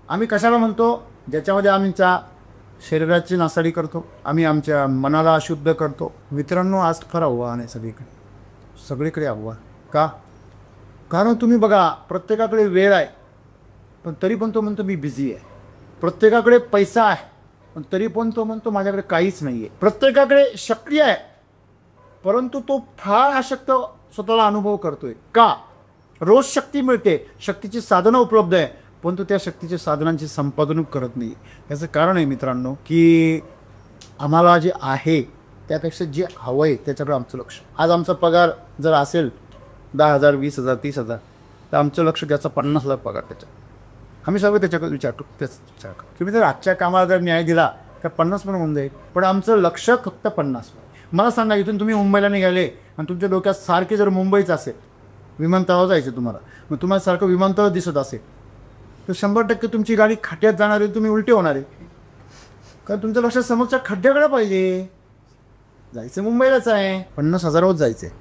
आम्ही कशाला म्हणतो? ज्याच्यामध्ये आमच्या शरीराची नासाडी करतो, आम्ही आमच्या मनाला अशुद्ध करतो. मित्रांनो, आज फार आव्हान आहे सगळीकडे आव्हान. का? कारण तुम्ही बघा, प्रत्येकाकडे वेळ आहे पण तरी पण तो म्हणतो मी बिझी आहे. प्रत्येकाकडे पैसा आहे पण तरी पण तो म्हणतो माझ्याकडे काहीच नाही आहे. प्रत्येकाकडे शक्ती आहे परंतु तो फार अशक्त स्वतःला अनुभव करतोय. का? रोज शक्ती मिळते, शक्तीची साधनं उपलब्ध आहे, पण तो त्या शक्तीच्या साधनांची संपादनूक करत नाही. याचं कारण आहे मित्रांनो की आम्हाला जे आहे त्यापेक्षा जे हवं आहे त्याच्याकडे आमचं लक्ष. आज आमचा पगार जर असेल 10,000 20,000 30,000 तर आमचं लक्ष त्याचा 50,000 पगार त्याच्या. आम्ही सगळं त्याच्याकडे विचारतो. त्याच विचार करा. तुम्ही जर आजच्या कामाला जर न्याय दिला तर 50 पण होऊन जाईल, पण आमचं लक्ष फक्त 50. मला सांगा, इथून तुम्ही मुंबईला निघाले आणि तुमच्या डोक्यात सारखे जर मुंबईच असेल, विमानतळावर जायचं तुम्हाला, मग तुम्हाला सारखं विमानतळ दिसत असेल तर 100% तुमची गाडी खड्ड्यात जाणार आहे, तुम्ही उलटे होणार आहे. कारण तुमचं लक्ष समोरच्या खड्ड्याकडे पाहिजे. जायचं मुंबईलाच आहे, 50,000वर जायचं आहे,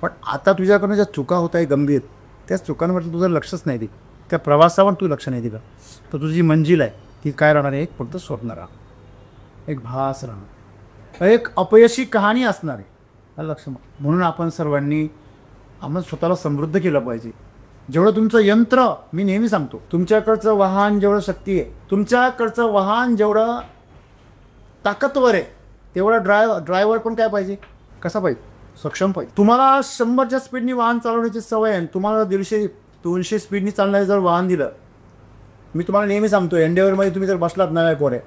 पण आता तुझ्याकडून ज्या चुका होत आहे गंभीर, त्याच चुकांवर तुझं लक्षच नाही दिलं, त्या प्रवासावर तू लक्ष नाही दिलं, तर तुझी मंजिल आहे ती काय राहणार आहे? एक फक्त स्वप्न राहणार, एक भास राहणार, एक अपयशी कहाणी असणार आहे. लक्ष. म्हणून आपण सर्वांनी आपण स्वतःला समृद्ध केलं पाहिजे. जेवढं तुमचं यंत्र, मी नेहमी सांगतो, तुमच्याकडचं वाहन जेवढं शक्ती आहे, तुमच्याकडचं वाहन जेवढं ताकदवर आहे, तेवढा ड्रायव्हर पण काय पाहिजे? कसा पाहिजे? सक्षम पाहिजे. तुम्हाला 100च्या स्पीडनी वाहन चालवण्याची सवय आहे, तुम्हाला 150-200 स्पीडनी चालणारे जर वाहन दिलं, मी तुम्हाला नेहमी सांगतो, एंडेवरमध्ये तुम्ही जर बसलात नव्या कोऱ्या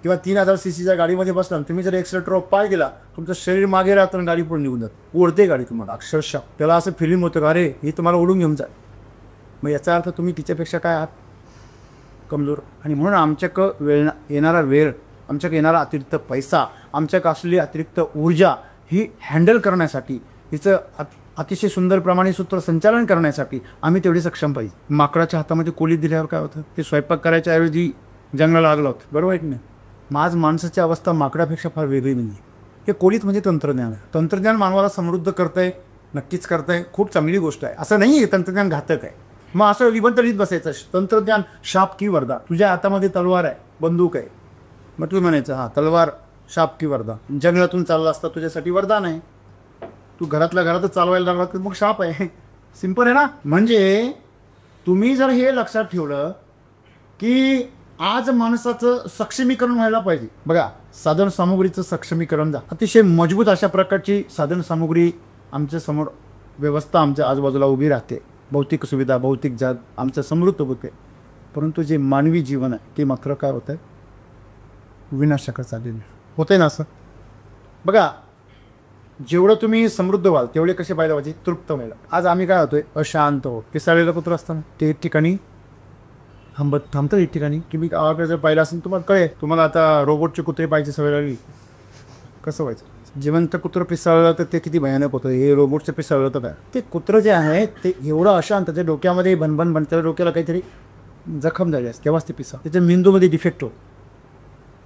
किंवा 3000 cc गाडीमध्ये बसला, तुम्ही जर एक्सेलेटरवर पाय गेला, तुमचं शरीर मागे राहतं आणि गाडी पुढे निघून जात, ओढते गाडी तुम्हाला अक्षरशः. त्याला असं फिलिंग होतं का अरे ही तुम्हाला ओढून घेऊन जाईल. मग याचा अर्थ तुम्ही तिच्यापेक्षा काय आहात? कमजोर. आणि म्हणून आमच्याकडं येणारा वेळ, आमच्याकडे येणारा अतिरिक्त पैसा, आमच्याकडे असलेली अतिरिक्त ऊर्जा ही हँडल करण्यासाठी, हिचं अतिशय सुंदरप्रमाणे सूत्रसंचालन करण्यासाठी आम्ही तेवढे सक्षम पाहिजे. माकडाच्या हातामध्ये कोली दिल्यावर काय होतं? ते स्वयंपाक करायच्या ऐवजी जंगलाला लागलं होतं, बरोबर आहे की नाही? मग आज माणसाची अवस्था माकडापेक्षा फार वेगळी नाही. हे कोलीत म्हणजे तंत्रज्ञान आहे. तंत्रज्ञान मानवाला समृद्ध करतंय, नक्कीच करतंय, खूप चांगली गोष्ट आहे. असं नाही आहे तंत्रज्ञान घातक आहे. मग असं लिबंतरीत बसायचं, तंत्रज्ञान शाप की वरदान. तुझ्या हातामध्ये तलवार आहे, बंदूक आहे, मग तू म्हणायचं हा तलवार शाप की वरदान. जंगलातून चालला असता तुझ्यासाठी वरदान आहे, तू घरातल्या घरातच चालवायला लागला तर मग शाप आहे. सिंपल आहे ना? म्हणजे तुम्ही जर हे लक्षात ठेवलं की आज माणसाचं सक्षमीकरण व्हायला पाहिजे. बघा, साधन सामुग्रीचं सक्षमीकरण जा, अतिशय मजबूत अशा प्रकारची साधन सामुग्री आमच्या समोर व्यवस्था आमच्या आजूबाजूला उभी राहते. भौतिक सुविधा, भौतिक जग आमचं समृद्ध होते, परंतु जे मानवी जीवन आहे ते मात्र काय होत आहे? विनाशकाचं चाललेलं होतंय ना. असं बघा, जेवढं तुम्ही समृद्ध व्हाल तेवढे कसे पाहिजे पाहिजे? तृप्त व्हायला. आज आम्ही काय होतोय? अशांत होत. पिसाळलेलं कुत्र असताना ते एक ठिकाणी थांबतं, एक ठिकाणी. तुम्ही गावाकडे जर पाहिलं असेल तुम्हाला कळेल. तुम्हाला आता रोबोटचे कुत्रे पाहिजे सवय लागली, कसं व्हायचं? जिवंत कुत्रं पिसाळलं तर ते किती भयानक होतं. हे रोबोटचं पिसाळलं तर काय? ते कुत्रं जे आहे ते एवढं अशांत, त्याच्या डोक्यामध्ये बनबन त्याच्या डोक्याला काहीतरी जखम झाली असते तेव्हाच ते पिसा, त्याच्या मेंदूमध्ये डिफेक्ट होतो.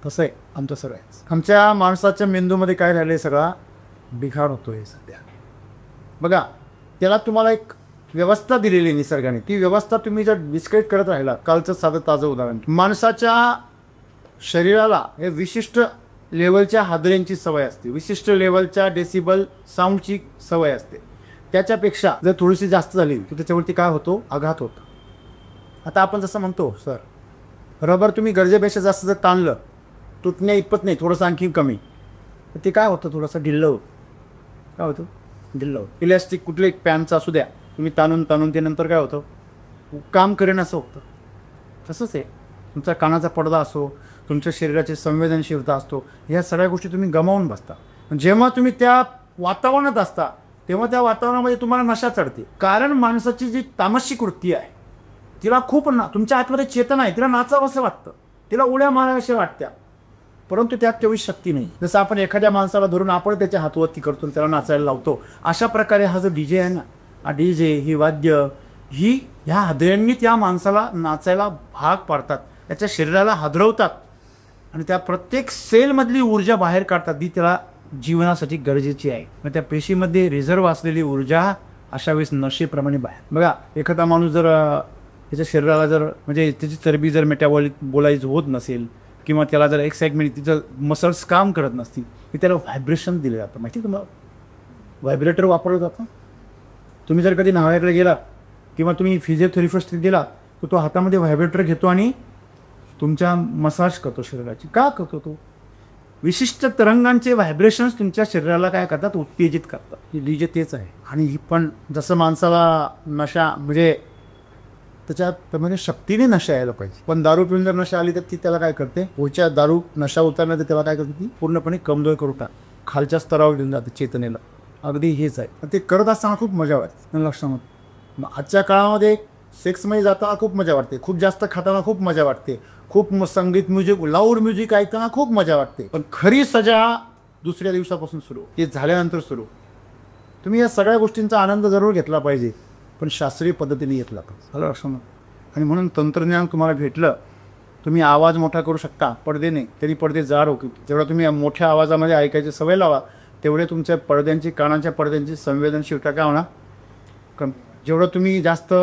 तसं आहे आमचं सगळं आहे. आमच्या माणसाच्या मेंदूमध्ये काय राहिलं आहे? सगळा बिघाड होतोय सध्या. बघा, त्याला तुम्हाला एक व्यवस्था दिलेली निसर्गाने, ती व्यवस्था तुम्ही जर डिस्क्रेट करत राहिला. कालचं साधं ताजं उदाहरण, माणसाच्या शरीराला हे विशिष्ट लेवलच्या हादऱ्यांची सवय असते, विशिष्ट लेवलच्या डेसिबल साऊंडची सवय असते. त्याच्यापेक्षा जर थोडीशी जास्त झाली तर त्याच्यावरती काय होतो? आघात होतो. आता आपण जसं म्हणतो सर, रबर तुम्ही गरजेपेक्षा जास्त जर ताणलं, तुटण्या इतपत नाही, थोडंसं आणखी कमी, तर ते काय होतं? थोडंसं ढिल्लं होतं. काय होतं? ढिल्लं होतं. इलॅस्टिक कुठलं एक पॅनचं असू द्या, तुम्ही ताणून ते नंतर काय होतं? काम करेन असं होतं. तसंच आहे तुमचा कानाचा पडदा असो, तुमच्या शरीराची संवेदनशीलता असतो, ह्या सगळ्या गोष्टी तुम्ही गमावून बसता. जेव्हा तुम्ही त्या वातावरणात असता तेव्हा त्या वातावरणामध्ये तुम्हाला नशा चढते. कारण माणसाची जी तामसिक वृत्ती आहे तिला खूप तुमच्या आतमध्ये चेतना आहे, तिला नाचावं असं वाटतं, तिला उड्या माराव्याशा वाटत्या, परंतु त्यात तेवढी शक्ती नाही. जसं आपण एखाद्या माणसाला धरून आपण त्याच्या हातवरती करतो, त्याला नाचायला लावतो, अशा प्रकारे हा जो DJ आहे ना, हा DJ, ही वाद्य, ही ह्या हादऱ्यांनी त्या माणसाला नाचायला भाग पाडतात, त्याच्या शरीराला हादरवतात आणि त्या प्रत्येक सेलमधली ऊर्जा बाहेर काढतात जी त्याला जीवनासाठी गरजेची आहे. मग त्या पेशीमध्ये रिझर्व असलेली ऊर्जा अशा वेळेस नशेप्रमाणे बाहेर. बघा, एखादा माणूस जर त्याच्या शरीराला जर म्हणजे त्याची चरबी जर मेटाबॉलाइज होत नसेल किंवा त्याला जर एक्साइटमेंट, तिचं मसल्स काम करत नसतील, की त्याला व्हायब्रेशन दिलं जातं. माहिती तुम्हाला व्हायब्रेटर वापरलं जातं. तुम्ही जर कधी न्हाव्याकडे गेला किंवा तुम्ही फिजिओथेरपिस्ट दिला तर तो हातामध्ये व्हायब्रेटर घेतो आणि तुमच्या मसाज करतो शरीराची. का करतो तो? विशिष्ट तरंगांचे व्हायब्रेशन्स तुमच्या शरीराला काय करतात? उत्तेजित करतात. ही DJ तेच आहे. आणि ही पण जसं माणसाला नशा म्हणजे त्याच्याप्रमाणे शक्तीने नशा यायला पाहिजे. पण दारू पिऊन जर नशा आली तर ती त्याला काय करते? पुढच्या दारू नशा उतरण्यात त्याला काय करते? ती पूर्णपणे कमजोर करून टाक, खालच्या स्तरावर घेऊन जाते चेतनेला. अगदी हेच आहे. ते करत असताना खूप मजा वाटते लक्षात. आजच्या काळामध्ये सेक्समध्ये जाताना खूप मजा वाटते, खूप जास्त खाताना खूप मजा वाटते, खूप संगीत म्युझिक लाऊड म्युझिक ऐकताना खूप मजा वाटते. पण खरी सजा दुसऱ्या दिवसापासून सुरू, ते झाल्यानंतर सुरू. तुम्ही या सगळ्या गोष्टींचा आनंद जरूर घेतला पाहिजे, पण शास्त्रीय पद्धतीने घेतला पाहिजे. लक्षात. आणि म्हणून तंत्रज्ञान तुम्हाला भेटलं, तुम्ही आवाज मोठा करू शकता पडदेने, तरी पडदे जाड हो. जेवढा तुम्ही मोठ्या आवाजामध्ये ऐकायची सवय लावा तेवढे तुमच्या पडद्यांची, कानाच्या पडद्यांची संवेदनशीलता काय होणार? कम. जेवढं तुम्ही जास्त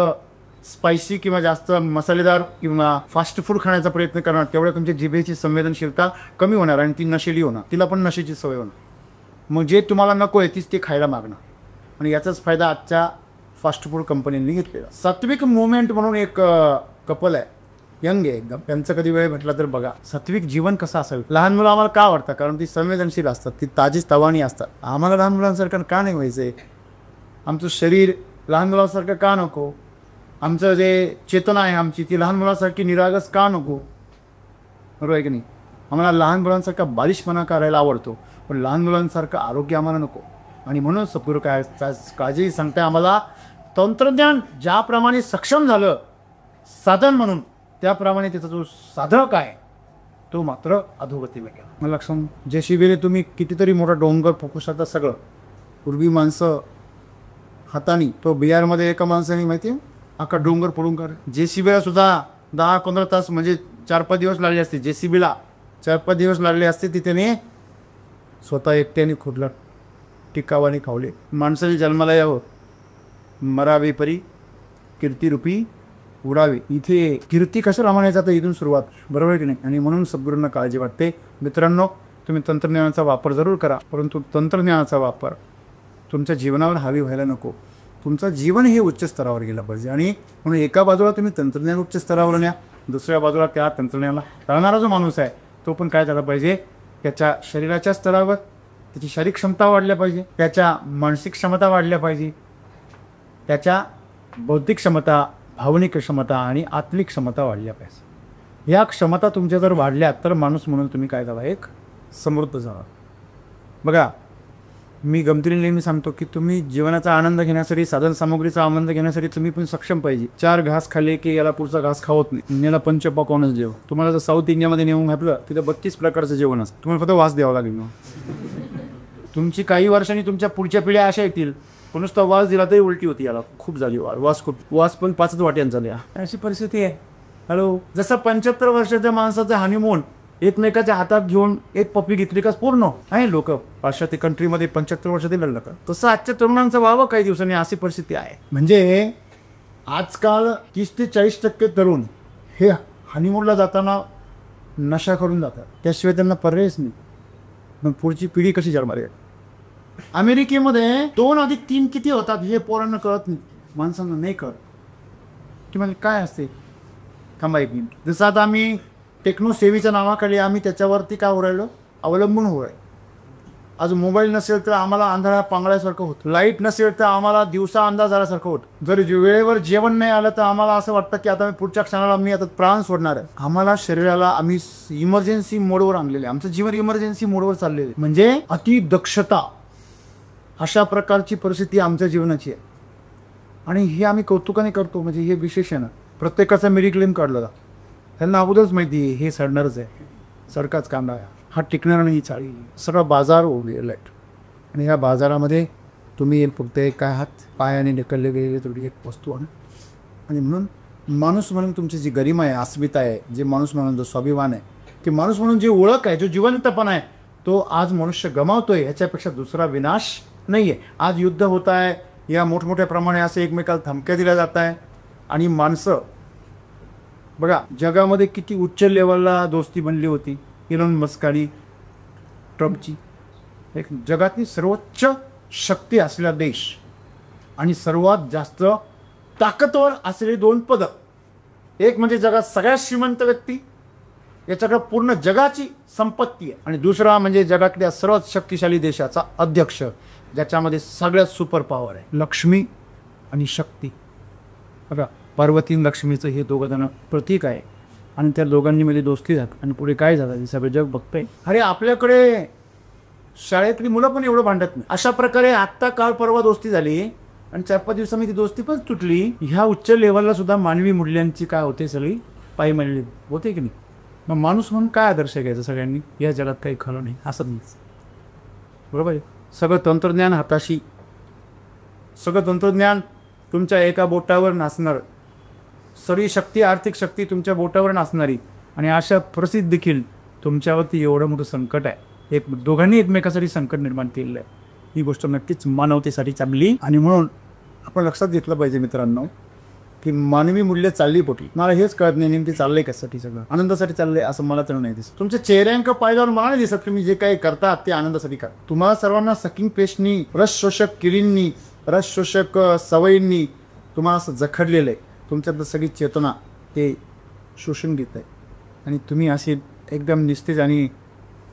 स्पायसी किंवा जास्त मसालेदार किंवा फास्ट फूड खाण्याचा प्रयत्न करणार तेवढ्या तुमच्या जिभेची संवेदनशीलता कमी होणार आणि ती नशेली होणार, तिला पण नशेची सवय होणार. मग जे तुम्हाला नको आहे तीच ते खायला मागणार. आणि याचाच फायदा आजच्या फास्ट फूड कंपन्यांनी घेतलेला. सात्विक मुवमेंट म्हणून एक कपल आहे, यंग आहे एकदम, त्यांचं कधी वेळ भेटला तर बघा. सात्विक जीवन कसं असावं. लहान मुलं आम्हाला का आवडतात? कारण ती संवेदनशील असतात, ती ताजीच तवानी असतात. आम्हाला लहान मुलांसारखं का नाही व्हायचं आहे? आमचं शरीर लहान मुलांसारखं का नको? आमचं जे चेतना आहे आमची ती लहान मुलांसारखी निरागस का नको? बरोबर आहे की नाही? आम्हाला लहान मुलांसारखा बालिशपणा करायला आवडतो, पण लहान मुलांसारखं आरोग्य आम्हाला नको. आणि म्हणून सद्गुरू काय काळजी सांगताय आम्हाला, तंत्रज्ञान ज्याप्रमाणे सक्षम झालं साधन म्हणून, त्याप्रमाणे त्याचा जो साधक आहे तो मात्र अधोगतीला गेला. मला लक्षात. JCBने तुम्ही कितीतरी मोठा डोंगर फुकू शकता सगळं. पूर्वी माणसं हाताने, तो बिहारमध्ये एका माणसाने माहिती आहे अख्खा डोंगर पडून कर. JCBला सुद्धा 10-15 तास म्हणजे 4-5 दिवस लागले असते. JCBला 4-5 दिवस लागले असते. ती त्याने स्वतः एकट्याने खोदलं, टिकावाने खावले. माणसाच्या जन्माला यावं, मरावे परी कीर्तिरूपी उडावे. इथे कीर्ती कशाला म्हणायचा तर इथून सुरुवात. बरोबर आहे की नाही? आणि म्हणून सद्गुरूंना काळजी वाटते. मित्रांनो, तुम्ही तंत्रज्ञानाचा वापर जरूर करा, परंतु तंत्रज्ञानाचा वापर तुमच्या जीवनावर हावी व्हायला नको. तुमचं जीवन हे उच्च स्तरावर गेलं पाहिजे. आणि म्हणून एका बाजूला तुम्ही तंत्रज्ञान उच्च स्तरावर न्या, दुसऱ्या बाजूला त्या तंत्रज्ञानाला टाळणारा जो माणूस आहे तो पण काय झाला पाहिजे? त्याच्या शरीराच्या स्तरावर त्याची शारीरिक क्षमता वाढल्या पाहिजे, त्याच्या मानसिक क्षमता वाढल्या पाहिजे, त्याच्या बौद्धिक क्षमता, भावनिक क्षमता आणि आत्मिक क्षमता वाढल्या पाहिजे. या क्षमता तुमच्या जर वाढल्या तर माणूस म्हणून तुम्ही काय झाला? एक समृद्ध झाला. बघा, मी गमतीने नेहमी सांगतो की तुम्ही जीवनाचा आनंद घेण्यासाठी, साधन सामग्रीचा आनंद घेण्यासाठी तुम्ही पण सक्षम पाहिजे. 4 घास खाल्ले की याला पुढचा घास खावत नाही, याला पंचपक्वान्नच जेवण. तुम्हाला जर साऊथ इंडियामध्ये नेऊन घातलं तिथं 32 प्रकारचं जेवण असतं. तुम्हाला फक्त वास द्यावा लागेल. तुमची काही वर्षांनी तुमच्या पुढच्या पिढ्या अशा येतील, नुसता वास दिला तरी उलटी होती, याला खूप झाली वास पण 5च वाट्यान झाल्या, अशी परिस्थिती आहे. हॅलो, जसं 75 वर्षाच्या माणसाचं हनीमून एकमेकाच्या हातात घेऊन एक पप्पी घेतली का पूर्ण आहे. लोक पाश्चात्य कंट्रीमध्ये 75 वर्ष दिलं का, तसं आजच्या तरुणांचं व्हावं काही दिवसांनी, अशी परिस्थिती आहे. म्हणजे आजकाल 30 ते 40% तरुण हे हनीमूनला जाताना नशा करून जातात, त्याशिवाय त्यांना पर्यायच नाही. मग पुढची पिढी कशी जन्माला येईल? अमेरिकेमध्ये 2 अधिक 3 किती होतात हे पोरांना कळत नाही, माणसांना नाही कळत की म्हणजे काय असते. थांबा एक मिनिट. जसं आता आम्ही टेक्नो सेवेच्या नावाखाली आम्ही त्याच्यावरती काय हो राहिलो? अवलंबून हो राहिलो. आज मोबाईल नसेल तर आम्हाला अंधारा पांगळ्यासारखं होतं, लाईट नसेल तर आम्हाला दिवसा अंदाज झाल्यासारखं होतं, जर वेळेवर जेवण नाही आलं तर आम्हाला असं वाटतं की आता पुढच्या क्षणाला मी आता प्राण सोडणार आहे. आम्हाला शरीराला आम्ही इमर्जन्सी मोडवर आणलेले, आमचं जीवन इमर्जन्सी मोडवर चाललेलं, म्हणजे अति दक्षता अशा प्रकारची परिस्थिती आमच्या जीवनाची आहे. आणि हे आम्ही कौतुकाने करतो, म्हणजे हे विशेष आहे ना. प्रत्येकाचा मेडिक्लेम काढला जातो, त्यांना अगोदरच माहिती आहे हे सडणारच आहे, सडकाच कांदा आहे, हा टिकणार नाही, चाळी सगळं बाजार उरलेला आहे. आणि ह्या बाजारामध्ये तुम्ही फक्त एक काय हात पायाने ढकलले गेलेले थोडी एक वस्तू आहे. आणि म्हणून माणूस म्हणून तुमची जी गरिमा आहे, अस्मिता आहे, जे माणूस म्हणून जो स्वाभिमान आहे, की माणूस म्हणून जी ओळख आहे, जो जिवंतपणा आहे, तो आज मनुष्य गमावतोय. ह्याच्यापेक्षा दुसरा विनाश नाही आहे. आज युद्ध होत आहे, या मोठमोठ्या प्रमाणे असे एकमेकाला धमक्या दिल्या जात आहे. आणि माणसं बघा जगामध्ये किती उच्च लेवलला दोस्ती बनली होती. इलॉन मस्क आणि ट्रम्पची, एक जगातली सर्वोच्च शक्ती असलेला देश आणि सर्वात जास्त ताकदवर असलेली दोन पदं, एक म्हणजे जगात सगळ्यात श्रीमंत व्यक्ती, याच्याकडे पूर्ण जगाची संपत्ती आहे, आणि दुसरा म्हणजे जगातल्या सर्वात शक्तिशाली देशाचा अध्यक्ष, ज्याच्यामध्ये सगळ्यात सुपर पॉवर आहे, लक्ष्मी आणि शक्ती. बघा पार्वती आणि लक्ष्मीचं हे दोघं जण प्रतीक आहे, आणि त्या दोघांनी मध्ये दोस्ती झाली. आणि पुढे काय झालं हे सगळं जग बघतंय. अरे आपल्याकडे शाळेतली मुलं पण एवढं भांडत नाही. अशा प्रकारे आत्ता काल परवा दोस्ती झाली आणि 4-5 दिवसांनी ती दोस्ती पण तुटली. ह्या उच्च लेवलला सुद्धा मानवी मूल्यांची काय होते सगळी पायी मानली होते की नाही. मग माणूस म्हणून काय आदर्श घ्यायचा सगळ्यांनी. या जगात काही खरं नाही असं नाही, बरोबर आहे. सगळं तंत्रज्ञान हाताशी, सगळं तंत्रज्ञान तुमच्या एका बोटावर नाचणार, सगळी शक्ती आर्थिक शक्ती तुमच्या बोटावर नाचणारी, आणि अशा परिस्थितीत देखील तुमच्यावरती एवढं मोठं संकट आहे. दोघांनी एकमेकासाठी संकट निर्माण केलेलं आहे. ही गोष्ट नक्कीच मानवतेसाठी चांगली. आणि म्हणून आपण लक्षात घेतलं पाहिजे मित्रांनो, की मानवी मूल्य चालली पोटी. मला हेच कळत नाही नेमकी चाललंय कशासाठी. सगळं आनंदासाठी चाललंय असं मला तर नाही दिसत. तुमच्या चेहऱ्यांक पाहिल्यावर मला नाही दिसत तुम्ही जे काही करता ते आनंदासाठी करा. तुम्हाला सर्वांना सकिंग पेस्टनी, रस शोषक किरींनी, रस शोषक सवयींनी तुम्हाला असं जखडलेलं आहे. तुमच्यातलं सगळी चेतना ते शोषून घेत आहे, आणि तुम्ही असे एकदम निस्तेज आणि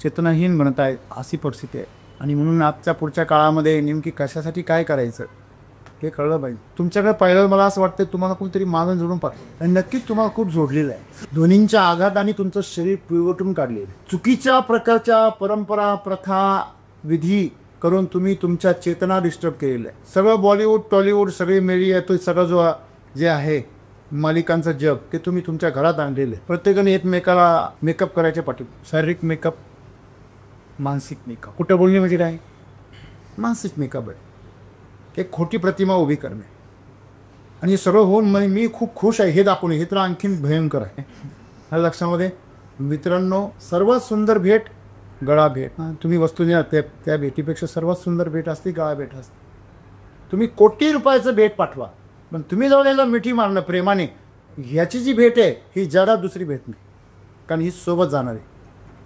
चेतनाहीन बनत आहे, अशी परिस्थिती आहे. आणि म्हणून आजच्या पुढच्या काळामध्ये नेमकी कशासाठी काय करायचं हे कळलं पाहिजे. तुमच्याकडे पाहिलं मला असं वाटतं तुम्हाला कोणतरी मागं जोडून पाहतो, आणि नक्कीच तुम्हाला खूप जोडलेलं आहे. दोन्हींच्या आघाताने तुमचं शरीर पिळवटून काढलेलं आहे. चुकीच्या प्रकारच्या परंपरा, प्रथा, विधी करून तुम्ही तुमच्या चेतना डिस्टर्ब केलेलं आहे. सगळं बॉलिवूड, टॉलिवूड, सगळी मेरी आहे, तो सगळं जो जे आहे मालिकांचं जग, ते तुम्ही तुमच्या घरात आणलेलं आहे. प्रत्येकाने एकमेकाला मेकअप करायचे पाठी. शारीरिक मेकअप, मानसिक मेकअप. कुठं बोलणे म्हणजे काय, मानसिक मेकअप आहे. एक खोटी प्रतिमा उभी करणे, आणि हे सगळं होऊन म्हणजे मी खूप खुश आहे हे दाखवणे, हे तर आणखीन भयंकर आहे. ह्या लक्षामध्ये मित्रांनो, सर्वात सुंदर भेट गळा भेट. तुम्ही वस्तू द्या, त्या भेटीपेक्षा सर्वात सुंदर भेट असते गळा भेट असते. तुम्ही कोटी रुपयाचं भेट पाठवा, पण तुम्ही जाऊन याला मिठी मारणं प्रेमाने, ह्याची जी भेट आहे ही जगात दुसरी भेट नाही, कारण ही सोबत जाणार आहे.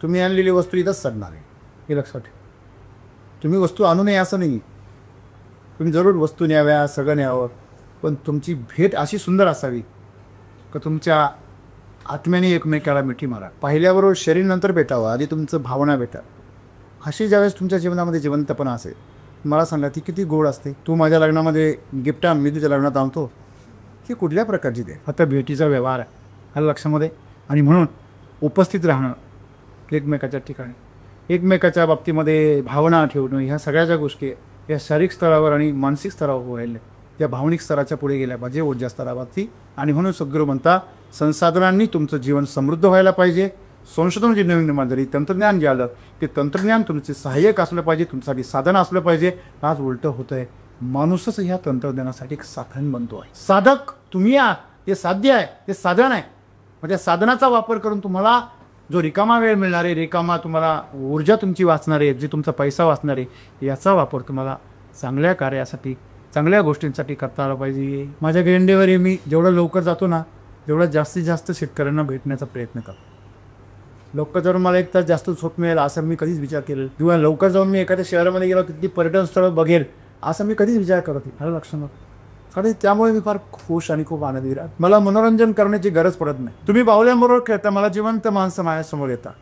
तुम्ही आणलेली वस्तू इथंच सडणार आहे, हे लक्षात ठेवा. तुम्ही वस्तू आणू नये असं नाही, तुम्ही जरूर वस्तू न्याव्या, सगळं न्यावं, पण तुमची भेट अशी सुंदर असावी का तुमच्या आत्म्याने एकमेकाला मिठी मारा. पाहिल्याबरोबर शरीर नंतर भेटावं, आधी तुमचं भावना भेटा. अशी ज्यावेळेस तुमच्या जीवनामध्ये जिवंतपणा असेल, मला सांगा ती किती गोड असते. तू माझ्या लग्नामध्ये गिफ्ट आण, मी तुझ्या लग्नात आणतो, ही कुठल्या प्रकारची ते आता भेटीचा व्यवहार आहे, हा लक्षामध्ये. आणि म्हणून उपस्थित राहणं एकमेकाच्या ठिकाणी, एकमेकाच्या बाबतीमध्ये भावना ठेवणं, ह्या सगळ्या ज्या गोष्टी या शारीरिक स्तरावर आणि मानसिक स्तरावर व्हायला, त्या भावनिक स्तराच्या पुढे गेल्या पाहिजे, ऊर्जा स्तरावरती. आणि म्हणून सद्गुरू म्हणता, संसाधनांनी तुमचं जीवन समृद्ध व्हायला पाहिजे. संशोधन जे नवीन निर्माण झाली, तंत्रज्ञान जे आलं, ते तंत्रज्ञान तुमचे सहाय्यक असलं पाहिजे, तुमच्यासाठी साधन असलं पाहिजे. आज उलटं होतं आहे, माणूसच ह्या तंत्रज्ञानासाठी एक साधन बनतो आहे. साधक तुम्ही आहात, ते साध्य आहे, ते साधन आहे. मग त्या साधनाचा वापर करून तुम्हाला जो रिकामा वेळ मिळणार आहे, रिकामा तुम्हाला ऊर्जा तुमची वाचणार आहे, जे तुमचा पैसा वाचणार आहे, याचा वापर तुम्हाला चांगल्या कार्यासाठी, चांगल्या गोष्टींसाठी करता आला पाहिजे. माझ्या गेंडेवर मी जेवढं लवकर जातो ना, तेवढं जास्तीत जास्त शेतकऱ्यांना भेटण्याचा प्रयत्न करतो. लवकर जाऊन मला 1 तास जास्त झोप मिळेल असं मी कधीच विचार केला, किंवा लवकर जाऊन मी एखाद्या शहरामध्ये गेलो तिथली पर्यटन स्थळं बघेल असं मी कधीच विचार करत नाही. मला लक्षात नव्हतं. आणि त्यामुळे मी फार खुश आणि खूप आनंदी राहतो. मला मनोरंजन करण्याची गरज पडत नाही. तुम्ही बाहुल्यांबरोबर खेळता, मला जिवंत माणसं माझ्यासमोर येतात,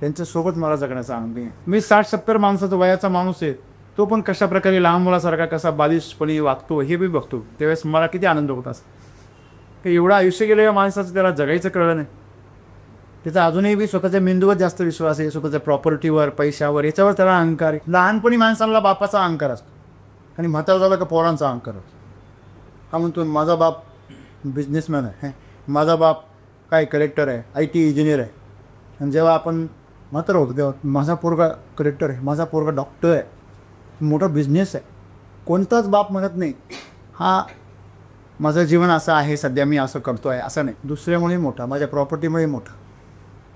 त्यांच्यासोबत मला जगण्याचा आनंद आहे. मी 60-70 माणसाचा वयाचा माणूस आहे, तो पण कशा प्रकारे लहान मुलासारखा कसा बालिशपणे वागतो हे मी बघतो. त्यावेळेस मला किती आनंद होत असतो की एवढं आयुष्य गेलं या माणसाचं, त्याला जगायचं कळलं नाही. त्याचा अजूनही बी स्वतःच्या मेंदूवर जास्त विश्वास आहे, स्वतःच्या प्रॉपर्टीवर, पैशावर, याच्यावर त्याला अहंकार आहे. लहानपणी माणसाला बापाचा अहंकार असतो आणि म्हातारा झाला का पोरांचा अहंकार असतो. हा म्हणतो माझा बाप बिझनेसमॅन आहे, माझा बाप काय कलेक्टर आहे, IT इंजिनियर आहे. आणि जेव्हा आपण म्हातारा होतो तेव्हा माझा पोरगा कलेक्टर आहे, माझा पोरगा डॉक्टर आहे, मोठा बिझनेस आहे. कोणताच बाप म्हणत नाही हा माझं जीवन असं आहे सध्या, मी असं करतो आहे, असं नाही. दुसऱ्यामुळे मोठा, माझ्या प्रॉपर्टीमुळे मोठा.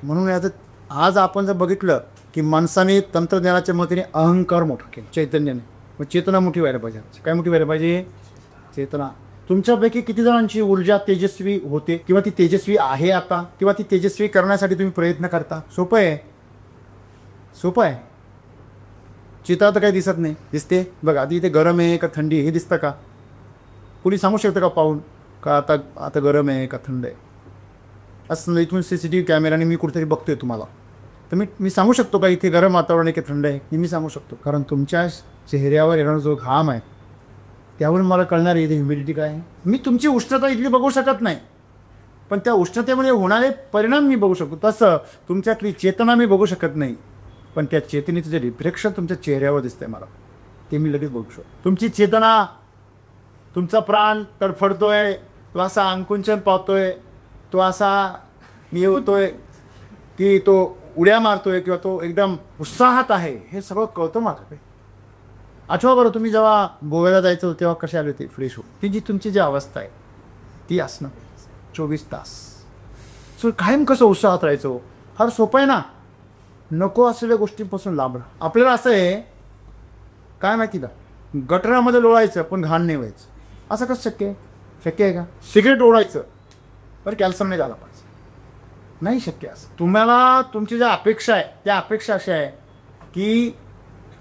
म्हणून याचं आज आपण जर बघितलं की माणसाने तंत्रज्ञानाच्या मदतीने अहंकार मोठा केला चैतन्याने. मग चेतना मोठी व्हायला पाहिजे. काय मोठी व्हायला पाहिजे? चेतना. तुमच्यापैकी किती जणांची ऊर्जा तेजस्वी होते किंवा ती तेजस्वी आहे आता, किंवा ती तेजस्वी करण्यासाठी तुम्ही प्रयत्न करता? सोपं आहे, सोपं आहे. चिता तर काही दिसत नाही, दिसते बघा. आधी इथे गरम आहे का थंडी हे दिसतं का? कुणी सांगू शकतं का पाहून का आता गरम आहे का थंड आहे? असं इथून CCTV कॅमेराने मी कुठेतरी बघतोय तुम्हाला, तर मी सांगू शकतो का इथे गरम वातावरण आहे की थंड आहे? हे मी सांगू शकतो, कारण तुमच्या चेहऱ्यावर येणारा जो घाम आहे त्यावरून मला कळणार आहे इथे ह्युमिडिटी काय आहे. मी तुमची उष्णता इथली बघू शकत नाही, पण त्या उष्णतेमध्ये होणारे परिणाम मी बघू शकतो. तसं तुमच्यातली चेतना मी बघू शकत नाही, पण त्या चेतनेचं जे रिफ्लेक्शन तुमच्या चेहऱ्यावर दिसतंय मला, ते मी लगेच बघू शकतो. तुमची चेतना, तुमचा प्राण तडफडतोय, तो असा अंकुंचन पावतोय, तो असा मी होतोय की तो उड्या मारतोय किंवा तो एकदम उत्साहात आहे, हे सगळं कळतं माझं. आठवा बरं, तुम्ही जेव्हा गोव्याला जायचं तेव्हा कसे आले होते? फ्रेश हो. ती जी तुमची जी अवस्था आहे ती असणं 24 तास. सो कायम कसं उत्साहात राहायचं? फार सोपं आहे ना. नको असलेल्या गोष्टींपासून लांब राहा. आपल्याला असं आहे काय माहिती का, गटरामध्ये लोळायचं पण घाण नाही व्हायचं. असं कसं शक्य आहे? शक्य आहे का? सिगरेट ओढायचं पण कॅन्सर नाही झाला पाहिजे, नाही शक्य. असं तुम्हाला तुमची ज्या अपेक्षा आहे त्या अपेक्षा अशा आहे की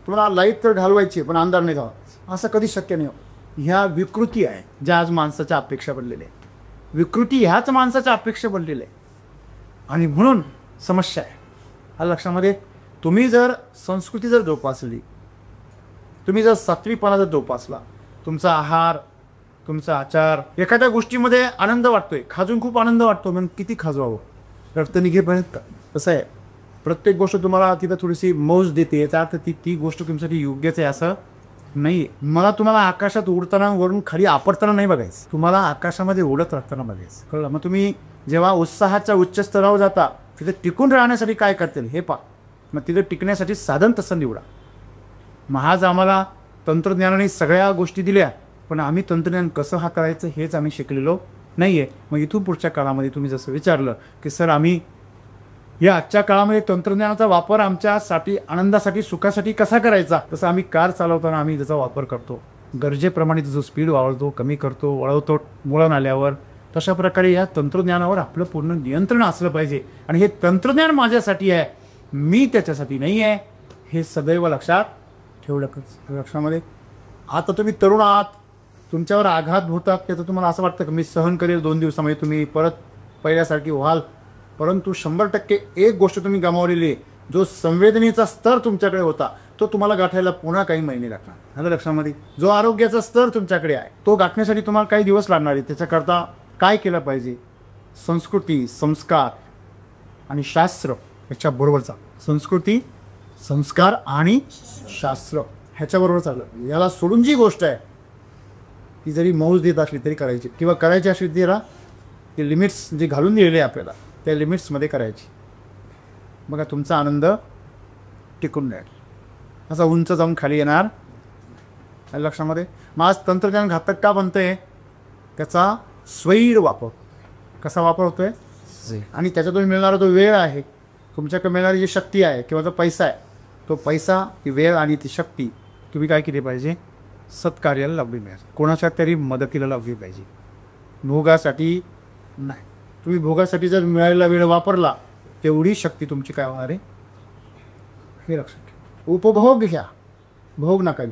तुम्हाला लाईट तर घालवायची पण अंधार नाही घालवायचा, असं कधी शक्य नाही. ह्या विकृती आहे ज्या आज माणसाच्या अपेक्षा बनलेल्या आहे. विकृती ह्याच माणसाच्या अपेक्षा बनलेल्या आहे आणि म्हणून समस्या आहे. हा लक्षामध्ये, तुम्ही जर संस्कृती जर जोपासली, तुम्ही जर सात्विकपणा जर जोपासला, तुमचा आहार, तुमचा आचार, एखाद्या गोष्टीमध्ये आनंद वाटतोय, खाजून खूप आनंद वाटतो, मग किती खाजवावं? रक्त निघेपर्यंत का? कसं आहे, प्रत्येक गोष्ट तुम्हाला तिथं थोडीशी मौज देते, याचा अर्थ ती गोष्ट तुमच्यासाठी योग्यच आहे असं नाही. मला तुम्हाला आकाशात उडताना वरून खाली आपटताना नाही बघायचं, तुम्हाला आकाशामध्ये उडत राहताना बघायचं, कळलं? मग तुम्ही जेव्हा उत्साहाच्या उच्च स्तरावर जाता तिथे टिकून राहण्यासाठी काय करतील हे पहा. मग तिथे टिकण्यासाठी साधन तसं निवडा. महाज आम्हाला तंत्रज्ञानाने सगळ्या गोष्टी दिल्या, पण आम्ही तंत्रज्ञान कसं हाताळायचं हेच आम्ही शिकलेलो नाही आहे. मग इथून पुढच्या काळामध्ये तुम्ही जसं विचारलं की सर आम्ही या आजच्या काळामध्ये तंत्रज्ञानाचा वापर आमच्यासाठी आनंदासाठी सुखासाठी कसा करायचा, तसं आम्ही कार चालवताना आम्ही त्याचा वापर करतो. गरजेप्रमाणे जो स्पीड वाढवतो, कमी करतो, वळवतो वळण आल्यावर, तशा प्रकारे या तंत्रज्ञानावर आपलं पूर्ण नियंत्रण असलं पाहिजे. आणि हे तंत्रज्ञान माझ्यासाठी आहे, मी त्याच्यासाठी नाही आहे, हे सदैव लक्षात ठेवलं. लक्षामध्ये आता तुम्ही तरुण आहात, तुमच्यावर आघात होतात, त्याचं तुम्हाला असं वाटतं की मी सहन करेल, 2 दिवसामध्ये तुम्ही परत पहिल्यासारखी व्हाल. परंतु 100% एक गोष्ट तुम्ही गमावलेली आहे, जो संवेदनेचा स्तर तुमच्याकडे होता तो तुम्हाला गाठायला पुन्हा काही महिने लागणार. ह्याला लक्षामध्ये, जो आरोग्याचा स्तर तुमच्याकडे आहे तो गाठण्यासाठी तुम्हाला काही दिवस लागणार आहे. त्याच्याकरता काय केलं पाहिजे? संस्कृती, संस्कार आणि शास्त्र ह्याच्याबरोबरचा, संस्कृती, संस्कार आणि शास्त्र ह्याच्याबरोबर चाललं. याला सोडून जी गोष्ट आहे ती जरी मौज देत असली तरी करायची, किंवा करायची असली तिला ते लिमिट्स जे घालून दिलेले आहे आपल्याला त्या लिमिट्समध्ये करायची. बघा तुमचा आनंद टिकून राहील, असा उंच जाऊन खाली येणार. लक्षामध्ये, मग आज तंत्रज्ञान घातक का बनतंय? त्याचा स्वैर वापर. कसा वापर होतोय? आणि त्याच्यातून मिळणारा जो वेळ आहे, तुमच्याकडे मिळणारी जी शक्ती आहे किंवा जो पैसा आहे, तो पैसा, ती वेळ आणि ती शक्ती तुम्ही काय केली पाहिजे? सत्कार्याला लावली पाहिजे, कोणाच्या तरी मदतीला लावली पाहिजे, भोगासाठी नाही. तुम्ही भोगासाठी जर मिळालेला वेळ वापरला तेवढी शक्ती तुमची काय होणार आहे हे लक्षात ठेवा. उपभोग घ्या, भोग नका घेऊ.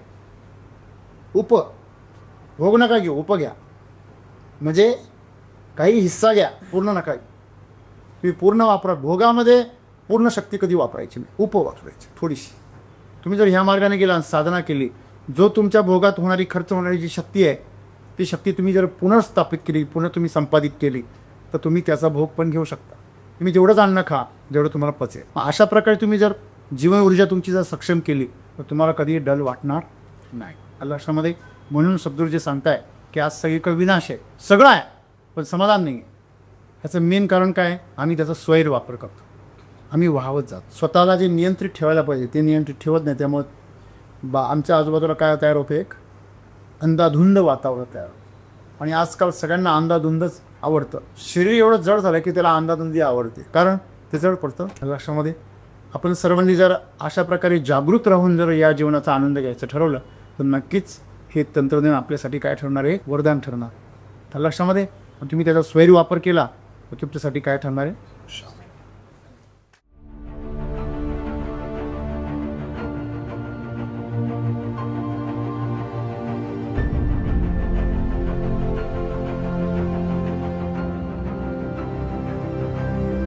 भोग नका घेऊ, उप घ्या. म्हणजे काही हिस्सा घ्या, पूर्ण नका घेऊ. तुम्ही पूर्ण वापरा. भोगामध्ये पूर्ण शक्ती कधी वापरायची नाही, उपवापरायची थोडीशी. तुम्ही जर ह्या मार्गाने गेला, साधना केली, जो तुमच्या भोगात होणारी खर्च होणारी जी शक्ती आहे ती शक्ती तुम्ही जर पुनर्स्थापित केली, पुन्हा तुम्ही संपादित केली, तर तुम्ही त्याचा भोग पण घेऊ शकता. तुम्ही जेवढंच अन्न खा जेवढं तुम्हाला पचेल. अशा प्रकारे तुम्ही जर जीवन ऊर्जा तुमची जर सक्षम केली तर तुम्हाला कधी डल वाटणार नाही. लक्षामध्ये म्हणून सद्गुरू जे सांगताय की आज सगळीकडे विनाश आहे, सगळं आहे पण समाधान नाही आहे. ह्याचं मेन कारण काय आहे? आम्ही त्याचा स्वैरवापर करतो, आम्ही वाहवत जातो. स्वतःला जे नियंत्रित ठेवायला पाहिजे ते नियंत्रित ठेवत नाही. त्यामुळे आमच्या आजूबाजूला काय तयार होतं, एक अंधाधुंद वातावरण तयार होतं. आणि आजकाल सगळ्यांना अंधाधुंदच आवडतं. शरीर एवढं जड झालं की त्याला अंधाधुंदी आवडते, कारण ते जड पडतं. लक्षामध्ये आपण सर्वांनी जर अशा प्रकारे जागृत राहून जर या जीवनाचा आनंद घ्यायचं ठरवलं तर नक्कीच हे तंत्रज्ञान आपल्यासाठी काय ठरणार आहे, वरदान ठरणार. तर लक्षामध्ये तुम्ही त्याचा स्वैरवापर केला तर तुमच्यासाठी काय ठरणार आहे,